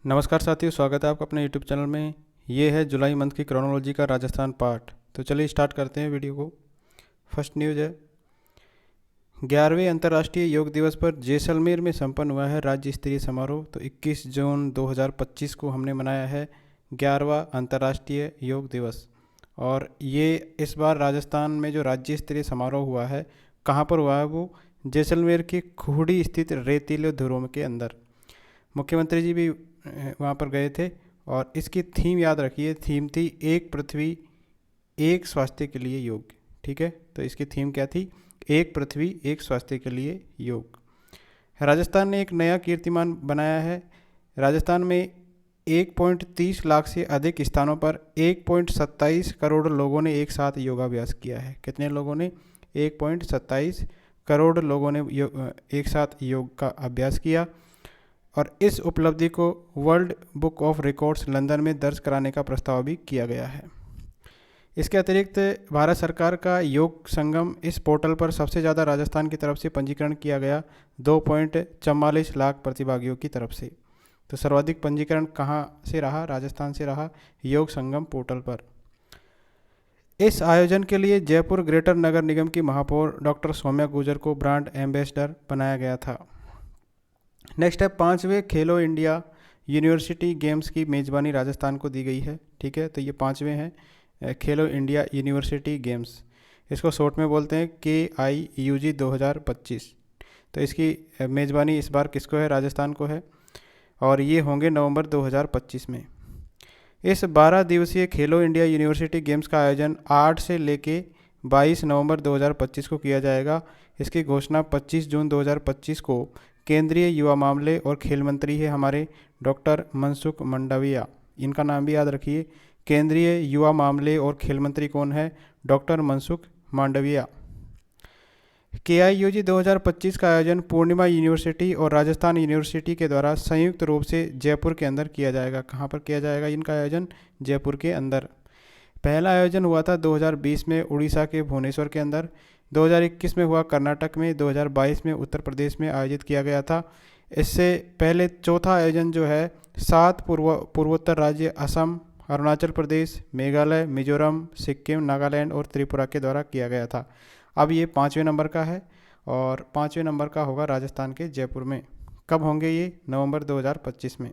नमस्कार साथियों, स्वागत है आपका अपने यूट्यूब चैनल में। ये है जुलाई मंथ की क्रोनोलॉजी का राजस्थान पार्ट। तो चलिए स्टार्ट करते हैं वीडियो को। फर्स्ट न्यूज़ है 11वें अंतर्राष्ट्रीय योग दिवस पर जैसलमेर में संपन्न हुआ है राज्य स्तरीय समारोह। तो 21 जून 2025 को हमने मनाया है 11वां अंतर्राष्ट्रीय योग दिवस। और ये इस बार राजस्थान में जो राज्य स्तरीय समारोह हुआ है, कहाँ पर हुआ है वो जैसलमेर के खूहड़ी स्थित रेतीले ध्रुव के अंदर। मुख्यमंत्री जी भी वहाँ पर गए थे। और इसकी थीम याद रखिए, थीम थी एक पृथ्वी एक स्वास्थ्य के लिए योग। ठीक है, तो इसकी थीम क्या थी? एक पृथ्वी एक स्वास्थ्य के लिए योग। राजस्थान ने एक नया कीर्तिमान बनाया है। राजस्थान में 1.30 लाख से अधिक स्थानों पर 1.27 करोड़ लोगों ने एक साथ योगाभ्यास किया है। कितने लोगों ने? 1.27 करोड़ लोगों ने एक साथ योग का अभ्यास किया। और इस उपलब्धि को world book of records London में दर्ज कराने का प्रस्ताव भी किया गया है। इसके अतिरिक्त भारत सरकार का योग संगम इस पोर्टल पर सबसे ज़्यादा राजस्थान की तरफ से पंजीकरण किया गया, 2.44 लाख प्रतिभागियों की तरफ से। तो सर्वाधिक पंजीकरण कहाँ से रहा? राजस्थान से रहा, योग संगम पोर्टल पर। इस आयोजन के लिए जयपुर ग्रेटर नगर निगम की महापौर डॉक्टर सौम्या गुर्जर को ब्रांड एम्बेसडर बनाया गया था। नेक्स्ट है 5वें खेलो इंडिया यूनिवर्सिटी गेम्स की मेज़बानी राजस्थान को दी गई है। ठीक है, तो ये 5वें हैं खेलो इंडिया यूनिवर्सिटी गेम्स। इसको शॉर्ट में बोलते हैं KIUG 2025। तो इसकी मेज़बानी इस बार किसको है? राजस्थान को है। और ये होंगे नवंबर 2025 में। इस 12 दिवसीय खेलो इंडिया यूनिवर्सिटी गेम्स का आयोजन 8 से लेके 22 नवंबर 2025 को किया जाएगा। इसकी घोषणा 25 जून 2025 को केंद्रीय युवा मामले और खेल मंत्री है हमारे डॉक्टर मनसुख मंडाविया। इनका नाम भी याद रखिए, केंद्रीय युवा मामले और खेल मंत्री कौन है? डॉक्टर मनसुख मांडविया। KIUG 2025 का आयोजन पूर्णिमा यूनिवर्सिटी और राजस्थान यूनिवर्सिटी के द्वारा संयुक्त रूप से जयपुर के अंदर किया जाएगा। कहाँ पर किया जाएगा इनका आयोजन? जयपुर के अंदर। पहला आयोजन हुआ था 2020 में उड़ीसा के भुवनेश्वर के अंदर, 2021 में हुआ कर्नाटक में, 2022 में उत्तर प्रदेश में आयोजित किया गया था। इससे पहले चौथा आयोजन जो है 7 पूर्वोत्तर राज्य असम, अरुणाचल प्रदेश, मेघालय, मिजोरम, सिक्किम, नागालैंड और त्रिपुरा के द्वारा किया गया था। अब ये 5वें नंबर का है और 5वें नंबर का होगा राजस्थान के जयपुर में। कब होंगे ये? नवंबर 2025 में।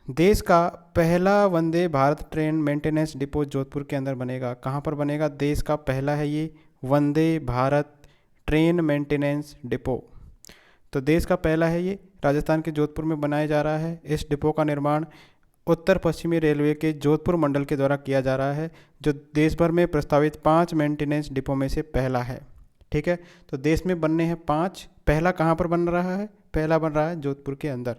देश का पहला Vande Bharat train maintenance depot Jodhpur के अंदर बनेगा। कहाँ पर बनेगा? देश का पहला है ये वंदे भारत ट्रेन मेंटेनेंस डिपो। तो देश का पहला है ये, राजस्थान के जोधपुर में बनाया जा रहा है। इस डिपो का निर्माण उत्तर पश्चिमी रेलवे के जोधपुर मंडल के द्वारा किया जा रहा है, जो देश भर में प्रस्तावित 5 मेंटेनेंस डिपो में से पहला है। ठीक है, तो देश में बनने हैं 5। पहला कहाँ पर बन रहा है? पहला बन रहा है जोधपुर के अंदर।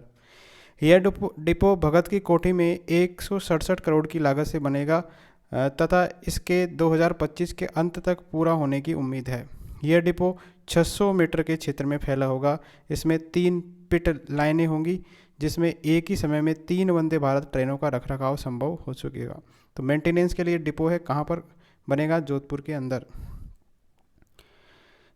यह डिपो भगत की कोठी में 167 करोड़ की लागत से बनेगा तथा इसके 2025 के अंत तक पूरा होने की उम्मीद है। यह डिपो 600 मीटर के क्षेत्र में फैला होगा। इसमें 3 पिट लाइनें होंगी, जिसमें एक ही समय में 3 वंदे भारत ट्रेनों का रखरखाव संभव हो सकेगा। तो मेंटेनेंस के लिए डिपो है, कहाँ पर बनेगा? जोधपुर के अंदर।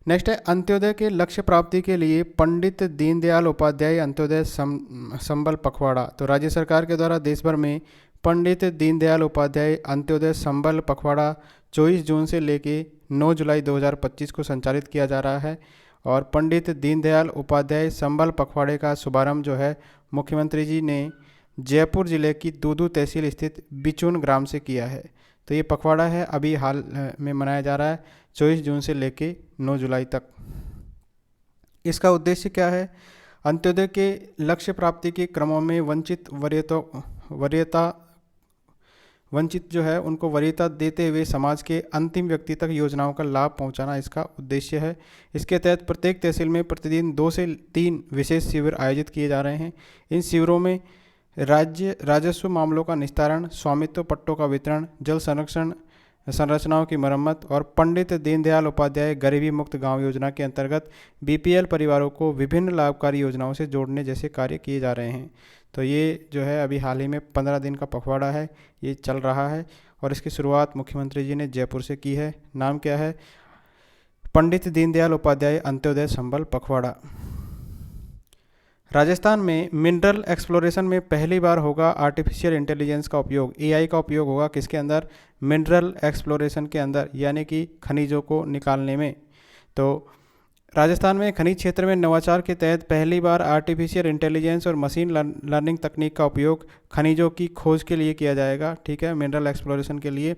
नेक्स्ट है अंत्योदय के लक्ष्य प्राप्ति के लिए पंडित दीनदयाल उपाध्याय अंत्योदय संबल पखवाड़ा। तो राज्य सरकार के द्वारा देश भर में पंडित दीनदयाल उपाध्याय अंत्योदय संबल पखवाड़ा 24 जून से लेके 9 जुलाई 2025 को संचालित किया जा रहा है। और पंडित दीनदयाल उपाध्याय संबल पखवाड़े का शुभारंभ जो है मुख्यमंत्री जी ने जयपुर जिले की दूदू तहसील स्थित बिचून ग्राम से किया है। तो ये पखवाड़ा है, अभी हाल में मनाया जा रहा है 24 जून से लेके 9 जुलाई तक। इसका उद्देश्य क्या है? अंत्योदय के लक्ष्य प्राप्ति के क्रमों में वंचित जो है उनको वरीयता देते हुए समाज के अंतिम व्यक्ति तक योजनाओं का लाभ पहुंचाना इसका उद्देश्य है। इसके तहत प्रत्येक तहसील में प्रतिदिन 2 से 3 विशेष शिविर आयोजित किए जा रहे हैं। इन शिविरों में राजस्व मामलों का निस्तारण, स्वामित्व पट्टों का वितरण, जल संरक्षण संरचनाओं की मरम्मत और पंडित दीनदयाल उपाध्याय गरीबी मुक्त गांव योजना के अंतर्गत BPL परिवारों को विभिन्न लाभकारी योजनाओं से जोड़ने जैसे कार्य किए जा रहे हैं। तो ये जो है अभी हाल ही में 15 दिन का पखवाड़ा है, ये चल रहा है और इसकी शुरुआत मुख्यमंत्री जी ने जयपुर से की है। नाम क्या है? पंडित दीनदयाल उपाध्याय अंत्योदय संबल पखवाड़ा। राजस्थान में मिनरल एक्सप्लोरेशन में पहली बार होगा आर्टिफिशियल इंटेलिजेंस का उपयोग, एआई का उपयोग होगा किसके अंदर? मिनरल एक्सप्लोरेशन के अंदर, यानी कि खनिजों को निकालने में। तो राजस्थान में खनिज क्षेत्र में नवाचार के तहत पहली बार आर्टिफिशियल इंटेलिजेंस और मशीन लर्निंग तकनीक का उपयोग खनिजों की खोज के लिए किया जाएगा, ठीक है, मिनरल एक्सप्लोरेशन के लिए।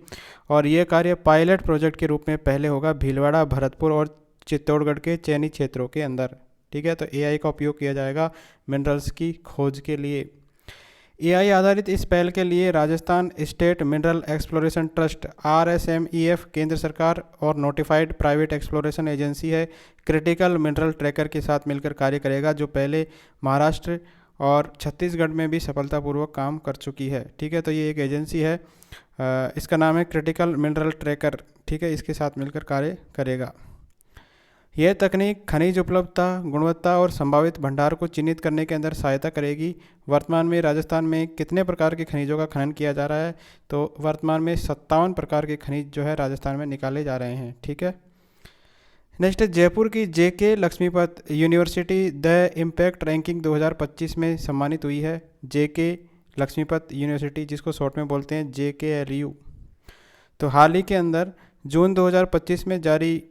और ये कार्य पायलट प्रोजेक्ट के रूप में पहले होगा भीलवाड़ा, भरतपुर और चित्तौड़गढ़ के चयनित क्षेत्रों के अंदर, ठीक है। तो एआई का उपयोग किया जाएगा मिनरल्स की खोज के लिए। एआई आधारित इस पहल के लिए Rajasthan state mineral exploration trust RSMEF केंद्र सरकार और नोटिफाइड प्राइवेट एक्सप्लोरेशन एजेंसी है, क्रिटिकल मिनरल ट्रैकर के साथ मिलकर कार्य करेगा, जो पहले महाराष्ट्र और छत्तीसगढ़ में भी सफलतापूर्वक काम कर चुकी है, ठीक है। तो ये एक एजेंसी है, इसका नाम है क्रिटिकल मिनरल ट्रैकर, ठीक है, इसके साथ मिलकर कार्य करेगा। यह तकनीक खनिज उपलब्धता, गुणवत्ता और संभावित भंडार को चिन्हित करने के अंदर सहायता करेगी। वर्तमान में राजस्थान में कितने प्रकार के खनिजों का खनन किया जा रहा है? तो वर्तमान में 57 प्रकार के खनिज जो है राजस्थान में निकाले जा रहे हैं, ठीक है। नेक्स्ट, जयपुर की JK Lakshmipat university the impact ranking 2025 में सम्मानित हुई है। JK लक्ष्मीपत यूनिवर्सिटी, जिसको शॉर्ट में बोलते हैं JKLU। तो हाल ही के अंदर जून 2025 में जारी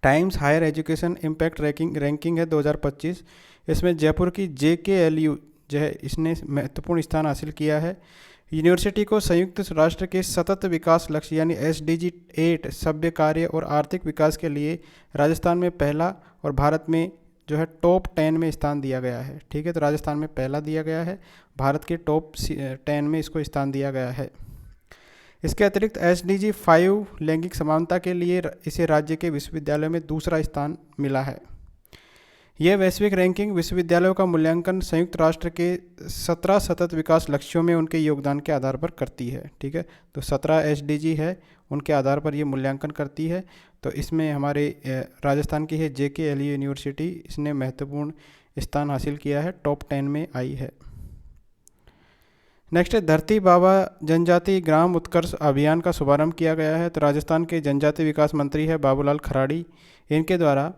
Times Higher Education impact ranking है 2025, इसमें जयपुर की JKLU जो है इसने महत्वपूर्ण स्थान हासिल किया है। यूनिवर्सिटी को संयुक्त राष्ट्र के सतत विकास लक्ष्य यानी SDG 8 सभ्य कार्य और आर्थिक विकास के लिए राजस्थान में पहला और भारत में जो है टॉप 10 में स्थान दिया गया है, ठीक है। तो राजस्थान में पहला दिया गया है, भारत के टॉप 10 में इसको स्थान दिया गया है। इसके अतिरिक्त SDG 5 लैंगिक समानता के लिए इसे राज्य के विश्वविद्यालयों में दूसरा स्थान मिला है। यह वैश्विक रैंकिंग विश्वविद्यालयों का मूल्यांकन संयुक्त राष्ट्र के 17 सतत विकास लक्ष्यों में उनके योगदान के आधार पर करती है, ठीक है। तो 17 SDG है, उनके आधार पर ये मूल्यांकन करती है। तो इसमें हमारे राजस्थान की है JKLU यूनिवर्सिटी, इसने महत्वपूर्ण स्थान हासिल किया है, टॉप 10 में आई है। नेक्स्ट है, धरती बाबा जनजाति ग्राम उत्कर्ष अभियान का शुभारंभ किया गया है। तो राजस्थान के जनजाति विकास मंत्री है बाबूलाल खराड़ी, इनके द्वारा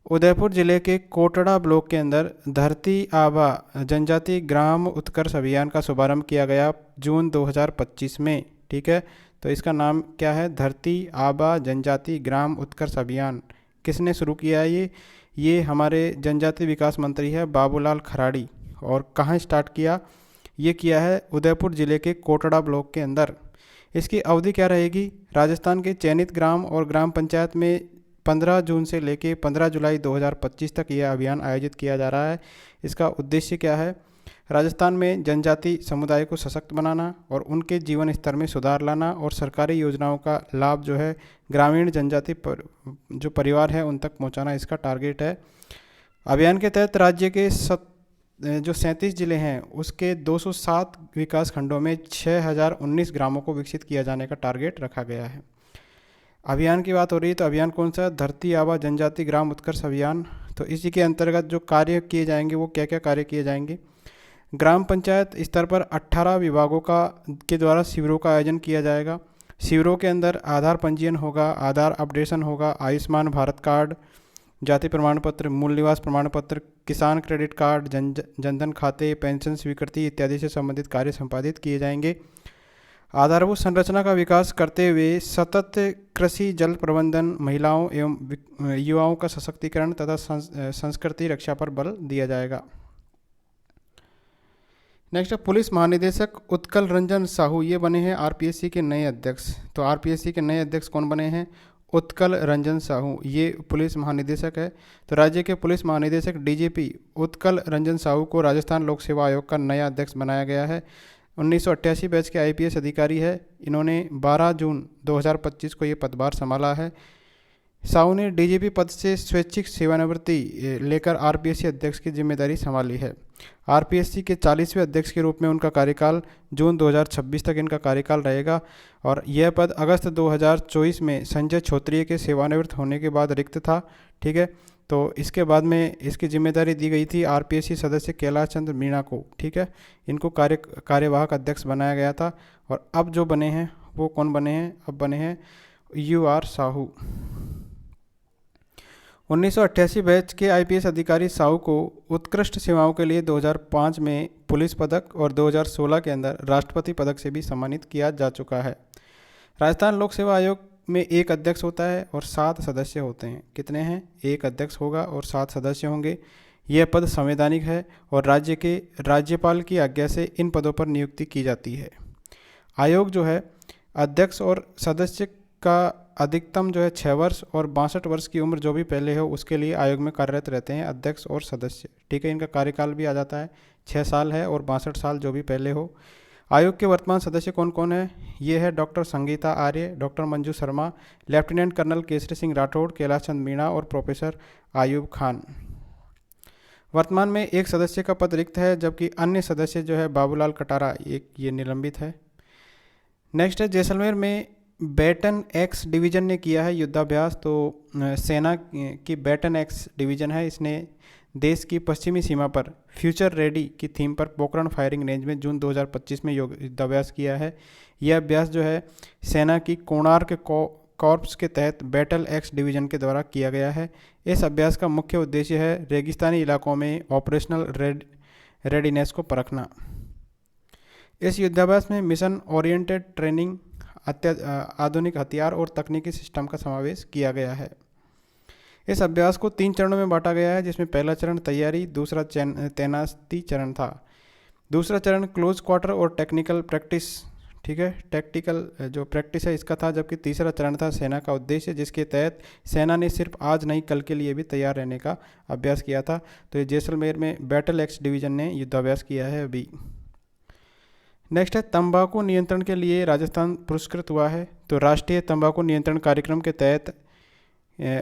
उदयपुर जिले के कोटड़ा ब्लॉक के अंदर धरती आबा जनजाति ग्राम उत्कर्ष अभियान का शुभारंभ किया गया जून 2025 में, ठीक है। तो इसका नाम क्या है? धरती आबा जनजाति ग्राम उत्कर्ष अभियान। किसने शुरू किया है ये हमारे जनजाति विकास मंत्री है बाबूलाल खराड़ी। और कहाँ स्टार्ट किया? ये किया है उदयपुर ज़िले के कोटड़ा ब्लॉक के अंदर। इसकी अवधि क्या रहेगी? राजस्थान के चयनित ग्राम और ग्राम पंचायत में 15 जून से लेके 15 जुलाई 2025 तक यह अभियान आयोजित किया जा रहा है। इसका उद्देश्य क्या है? राजस्थान में जनजाति समुदाय को सशक्त बनाना और उनके जीवन स्तर में सुधार लाना और सरकारी योजनाओं का लाभ जो है ग्रामीण जनजाति जो परिवार है उन तक पहुंचाना इसका टारगेट है। अभियान के तहत राज्य के जो 37 ज़िले हैं उसके 207 विकास खंडों में 6019 ग्रामों को विकसित किया जाने का टारगेट रखा गया है। अभियान की बात हो रही है तो अभियान कौन सा? धरती आबा जनजाति ग्राम उत्कर्ष अभियान। तो इसी के अंतर्गत जो कार्य किए जाएंगे वो क्या क्या कार्य किए जाएंगे? ग्राम पंचायत स्तर पर 18 विभागों के द्वारा शिविरों का आयोजन किया जाएगा। शिविरों के अंदर आधार पंजीयन होगा, आधार अपडेशन होगा, आयुष्मान भारत कार्ड, जाति प्रमाण पत्र, मूल निवास प्रमाण पत्र, किसान क्रेडिट कार्ड, जनधन खाते, पेंशन स्वीकृति इत्यादि से संबंधित कार्य संपादित किए जाएंगे। आधारभूत संरचना का विकास करते हुए सतत कृषि, जल प्रबंधन, महिलाओं एवं युवाओं का सशक्तिकरण तथा संस्कृति रक्षा पर बल दिया जाएगा। नेक्स्ट, पुलिस महानिदेशक उत्कल रंजन साहू ये बने हैं RPSC के नए अध्यक्ष। तो RPSC के नए अध्यक्ष कौन बने हैं? उत्कल रंजन साहू, ये पुलिस महानिदेशक है। तो राज्य के पुलिस महानिदेशक DGP उत्कल रंजन साहू को राजस्थान लोक सेवा आयोग का नया अध्यक्ष बनाया गया है। 1988 बैच के IPS अधिकारी है। इन्होंने 12 जून 2025 को ये पदभार संभाला है। साहू ने DGP पद से स्वैच्छिक सेवानिवृत्ति लेकर RPSC अध्यक्ष की जिम्मेदारी संभाली है। RPSC के 40वें अध्यक्ष के रूप में उनका कार्यकाल जून 2026 तक इनका कार्यकाल रहेगा और यह पद अगस्त 2024 में संजय छोत्रिय के सेवानिवृत्त होने के बाद रिक्त था, ठीक है। तो इसके बाद में इसकी जिम्मेदारी दी गई थी RPSC सदस्य कैलाश चंद्र मीणा को, ठीक है। इनको कार्यवाहक अध्यक्ष बनाया गया था। और अब जो बने हैं वो कौन बने हैं? अब बने हैं UR साहू। 1988 बैच के आईपीएस अधिकारी साहू को उत्कृष्ट सेवाओं के लिए 2005 में पुलिस पदक और 2016 के अंदर राष्ट्रपति पदक से भी सम्मानित किया जा चुका है। राजस्थान लोक सेवा आयोग में एक अध्यक्ष होता है और 7 सदस्य होते हैं। कितने हैं? एक अध्यक्ष होगा और 7 सदस्य होंगे। यह पद संवैधानिक है और राज्य के राज्यपाल की आज्ञा से इन पदों पर नियुक्ति की जाती है। आयोग जो है, अध्यक्ष और सदस्य का अधिकतम जो है 6 वर्ष और 62 वर्ष की उम्र जो भी पहले हो उसके लिए आयोग में कार्यरत रहते हैं अध्यक्ष और सदस्य। ठीक है, इनका कार्यकाल भी आ जाता है 6 साल है और 62 साल जो भी पहले हो। आयोग के वर्तमान सदस्य कौन कौन है? ये है doctor Sangeeta Arya, doctor Manju Sharma, lieutenant colonel Kesari Singh Rathore, Kailash Chand Meena और प्रोफेसर आयूब खान। वर्तमान में एक सदस्य का पद रिक्त है, जबकि अन्य सदस्य जो है बाबूलाल कटारा ये निलंबित है। नेक्स्ट है, जैसलमेर में बैटन एक्स डिवीज़न ने किया है युद्धाभ्यास। तो सेना की बैटन एक्स डिवीज़न है, इसने देश की पश्चिमी सीमा पर फ्यूचर रेडी की थीम पर पोखरण फायरिंग रेंज में जून 2025 में युद्धाभ्यास किया है। यह अभ्यास जो है सेना की कोणार्क कॉर्प्स के तहत बैटल एक्स डिवीज़न के द्वारा किया गया है। इस अभ्यास का मुख्य उद्देश्य है रेगिस्तानी इलाकों में ऑपरेशनल रेडीनेस को परखना। इस युद्धाभ्यास में मिशन ओरिएंटेड ट्रेनिंग, आधुनिक हथियार और तकनीकी सिस्टम का समावेश किया गया है। इस अभ्यास को 3 चरणों में बांटा गया है, जिसमें पहला चरण तैयारी, दूसरा तैनाती चरण था, दूसरा चरण क्लोज क्वार्टर और टेक्निकल प्रैक्टिस, ठीक है, टैक्टिकल जो प्रैक्टिस है इसका था, जबकि तीसरा चरण था सेना का उद्देश्य, जिसके तहत सेना ने सिर्फ आज नहीं कल के लिए भी तैयार रहने का अभ्यास किया था। तो ये जैसलमेर में बैटल एक्स डिवीज़न ने युद्धाभ्यास किया है अभी। नेक्स्ट है, तंबाकू नियंत्रण के लिए राजस्थान पुरस्कृत हुआ है। तो राष्ट्रीय तंबाकू नियंत्रण कार्यक्रम के तहत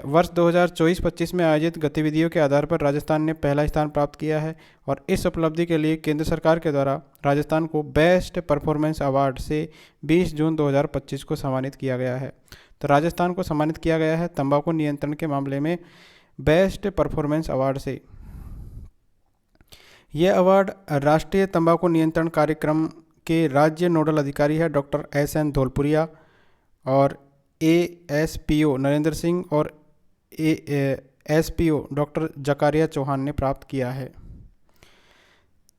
वर्ष 2024-25 में आयोजित गतिविधियों के आधार पर राजस्थान ने पहला स्थान प्राप्त किया है और इस उपलब्धि के लिए केंद्र सरकार के द्वारा राजस्थान को बेस्ट परफॉर्मेंस अवार्ड से 20 जून 2025 को सम्मानित किया गया है। तो राजस्थान को सम्मानित किया गया है तंबाकू नियंत्रण के मामले में बेस्ट परफॉर्मेंस अवार्ड से। यह अवार्ड राष्ट्रीय तंबाकू नियंत्रण कार्यक्रम के राज्य नोडल अधिकारी है डॉक्टर SN धौलपुरिया और ASPO नरेंद्र सिंह और SPO डॉक्टर जकारिया चौहान ने प्राप्त किया है।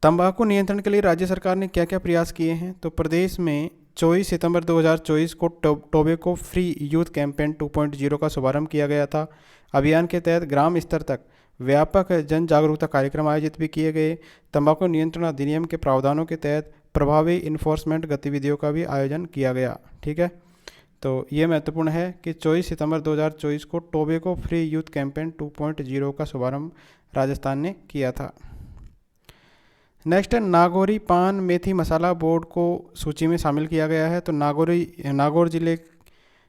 तंबाकू नियंत्रण के लिए राज्य सरकार ने क्या क्या प्रयास किए हैं? तो प्रदेश में 24 सितंबर 2024 को टोबैको फ्री यूथ कैंपेन 2.0 का शुभारंभ किया गया था। अभियान के तहत ग्राम स्तर तक व्यापक जन जागरूकता कार्यक्रम आयोजित भी किए गए। तंबाकू नियंत्रण अधिनियम के प्रावधानों के तहत प्रभावी इन्फोर्समेंट गतिविधियों का भी आयोजन किया गया। ठीक है, तो ये महत्वपूर्ण है कि 24 सितंबर 2024 को टोबैको फ्री यूथ कैंपेन 2.0 का शुभारंभ राजस्थान ने किया था। नेक्स्ट है, नागौरी पान मेथी मसाला बोर्ड को सूची में शामिल किया गया है। तो नागौर जिले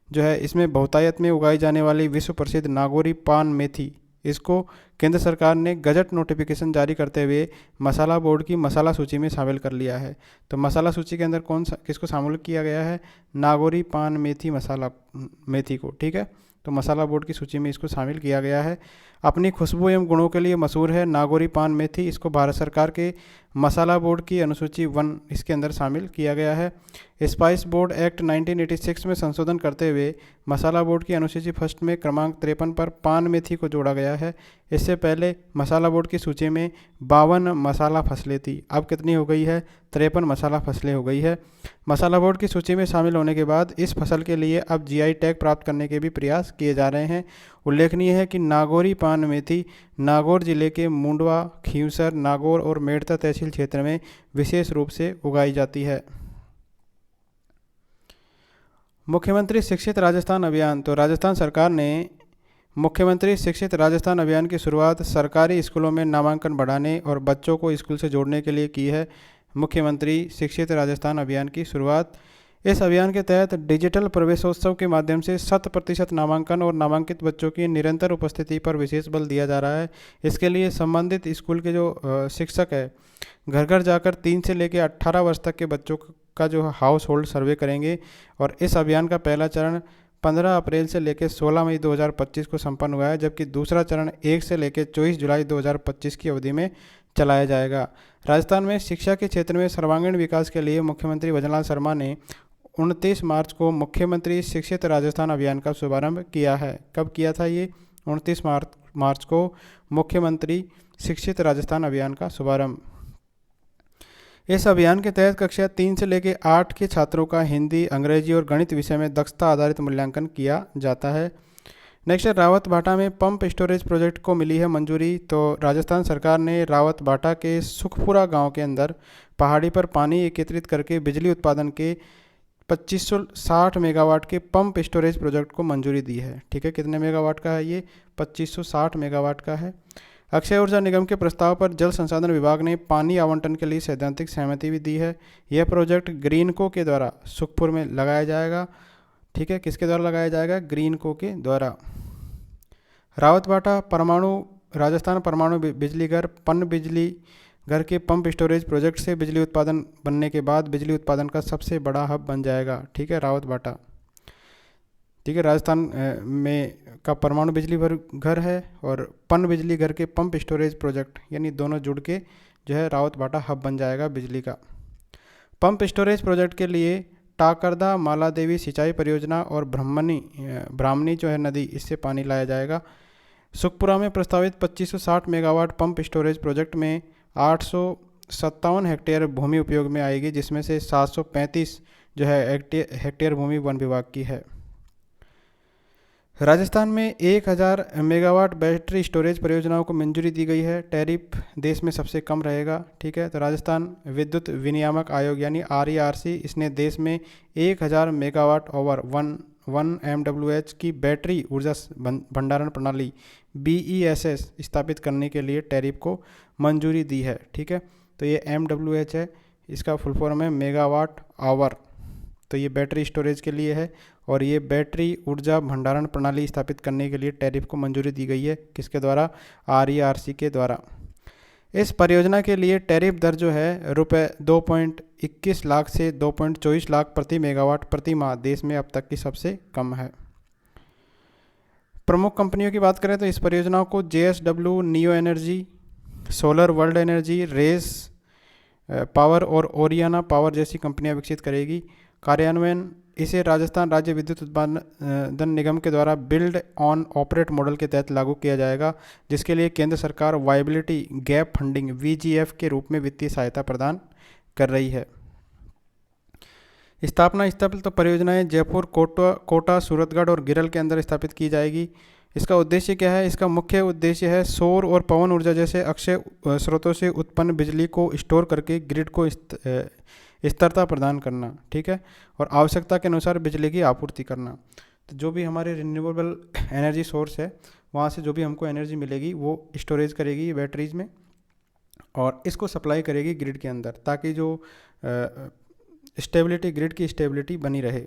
जो है इसमें बहुतायत में उगाई जाने वाली विश्व प्रसिद्ध नागौरी पान मेथी, इसको केंद्र सरकार ने गजट नोटिफिकेशन जारी करते हुए मसाला बोर्ड की मसाला सूची में शामिल कर लिया है। तो मसाला सूची के अंदर किसको शामिल किया गया है? नागौरी पान मेथी को। ठीक है, तो मसाला बोर्ड की सूची में इसको शामिल किया गया है। अपनी खुशबू एवं गुणों के लिए मशहूर है नागौरी पान मेथी, इसको भारत सरकार के मसाला बोर्ड की अनुसूची 1 इसके अंदर शामिल किया गया है। स्पाइस बोर्ड एक्ट 1986 में संशोधन करते हुए मसाला बोर्ड की अनुसूची फर्स्ट में क्रमांक 53 पर पान मेथी को जोड़ा गया है। इससे पहले मसाला बोर्ड की सूची में 52 मसाला फसलें थी, अब कितनी हो गई है? 53 मसाला फसलें हो गई है। मसाला बोर्ड की सूची में शामिल होने के बाद इस फसल के लिए अब GI टैग प्राप्त करने के भी प्रयास किए जा रहे हैं। उल्लेखनीय है कि नागौरी पान मेथी नागौर जिले के मुंडवा, खींवसर, नागौर और मेड़ता तहसील क्षेत्र में विशेष रूप से उगाई जाती है। मुख्यमंत्री शिक्षित राजस्थान अभियान। तो राजस्थान सरकार ने मुख्यमंत्री शिक्षित राजस्थान अभियान की शुरुआत सरकारी स्कूलों में नामांकन बढ़ाने और बच्चों को स्कूल से जोड़ने के लिए की है। मुख्यमंत्री शिक्षित राजस्थान अभियान की शुरुआत। इस अभियान के तहत डिजिटल प्रवेशोत्सव के माध्यम से 100% नामांकन और नामांकित बच्चों की निरंतर उपस्थिति पर विशेष बल दिया जा रहा है। इसके लिए संबंधित स्कूल के जो शिक्षक है घर घर जाकर 3 से लेकर 18 वर्ष तक के बच्चों का जो हाउस होल्ड सर्वे करेंगे और इस अभियान का पहला चरण 15 अप्रैल से लेकर 16 मई 2025 को संपन्न हुआ है, जबकि दूसरा चरण 1 से लेकर 24 जुलाई 2025 की अवधि में चलाया जाएगा। राजस्थान में शिक्षा के क्षेत्र में सर्वांगीण विकास के लिए मुख्यमंत्री भजनलाल शर्मा ने 29 मार्च को मुख्यमंत्री शिक्षित राजस्थान अभियान का शुभारंभ किया है। कब किया था ये? 29 मार्च को मुख्यमंत्री शिक्षित राजस्थान अभियान का शुभारंभ। इस अभियान के तहत कक्षा 3 से लेकर 8 के छात्रों का हिंदी, अंग्रेजी और गणित विषय में दक्षता आधारित मूल्यांकन किया जाता है। नेक्स्ट है रावत भाटा में पंप स्टोरेज प्रोजेक्ट को मिली है मंजूरी। तो राजस्थान सरकार ने रावत भाटा के सुखपुरा गांव के अंदर पहाड़ी पर पानी एकत्रित करके बिजली उत्पादन के 2560 मेगावाट के पंप स्टोरेज प्रोजेक्ट को मंजूरी दी है। ठीक है, कितने मेगावाट का है ये? 2560 मेगावाट का है। अक्षय ऊर्जा निगम के प्रस्ताव पर जल संसाधन विभाग ने पानी आवंटन के लिए सैद्धांतिक सहमति भी दी है। यह प्रोजेक्ट ग्रीनको के द्वारा सुखपुर में लगाया जाएगा। ठीक है, किसके द्वारा लगाया जाएगा? ग्रीनको के द्वारा। रावतभाटा राजस्थान परमाणु बिजली घर पन बिजली घर के पंप स्टोरेज प्रोजेक्ट से बिजली उत्पादन बनने के बाद बिजली उत्पादन का सबसे बड़ा हब बन जाएगा। ठीक है, रावतभाटा। ठीक है, राजस्थान में का परमाणु बिजली घर है और पन बिजली घर के पंप स्टोरेज प्रोजेक्ट यानी दोनों जुड़ के जो है रावतभाटा हब बन जाएगा बिजली का। पंप स्टोरेज प्रोजेक्ट के लिए टाकरदा माला देवी सिंचाई परियोजना और ब्राह्मणी जो है नदी, इससे पानी लाया जाएगा। सुखपुरा में प्रस्तावित 2560 मेगावाट पंप स्टोरेज प्रोजेक्ट में 857 हेक्टेयर भूमि उपयोग में आएगी, जिसमें से 735 जो है हेक्टेयर भूमि वन विभाग की है। राजस्थान में 1000 मेगावाट बैटरी स्टोरेज परियोजनाओं को मंजूरी दी गई है। टैरिफ देश में सबसे कम रहेगा। ठीक है, तो राजस्थान विद्युत विनियामक आयोग यानी RERC इसने देश में 1000 मेगावाट ओवर 1 MWH की बैटरी ऊर्जा भंडारण प्रणाली BESS स्थापित करने के लिए टैरिफ को मंजूरी दी है। ठीक है, तो ये MWH है, इसका फुल फॉर्म है मेगावाट आवर। तो ये बैटरी स्टोरेज के लिए है और ये बैटरी ऊर्जा भंडारण प्रणाली स्थापित करने के लिए टैरिफ को मंजूरी दी गई है। किसके द्वारा? RERC के द्वारा। इस परियोजना के लिए टैरिफ दर जो है रुपये 2.21 लाख से 2.24 लाख प्रति मेगावाट प्रति माह देश में अब तक की सबसे कम है। प्रमुख कंपनियों की बात करें तो इस परियोजना को JSW, neo energy, solar world energy, raise power और ओरियाना पावर जैसी कंपनियां विकसित करेगी। कार्यान्वयन इसे राजस्थान राज्य विद्युत उत्पादन निगम के द्वारा बिल्ड ऑन ऑपरेट मॉडल के तहत लागू किया जाएगा, जिसके लिए केंद्र सरकार वायबिलिटी गैप फंडिंग VGF के रूप में वित्तीय सहायता प्रदान कर रही है। स्थापना स्थल तो परियोजनाएं जयपुर, कोटा, सूरतगढ़ और गिरल के अंदर स्थापित की जाएगी। इसका उद्देश्य क्या है? इसका मुख्य उद्देश्य है सौर और पवन ऊर्जा जैसे अक्षय स्रोतों से उत्पन्न बिजली को स्टोर करके ग्रिड को स्थिरता प्रदान करना। ठीक है, और आवश्यकता के अनुसार बिजली की आपूर्ति करना। तो जो भी हमारे रिन्यूएबल एनर्जी सोर्स है वहाँ से जो भी हमको एनर्जी मिलेगी वो स्टोरेज करेगी बैटरीज में और इसको सप्लाई करेगी ग्रिड के अंदर, ताकि जो स्टेबिलिटी ग्रिड की स्टेबिलिटी बनी रहे।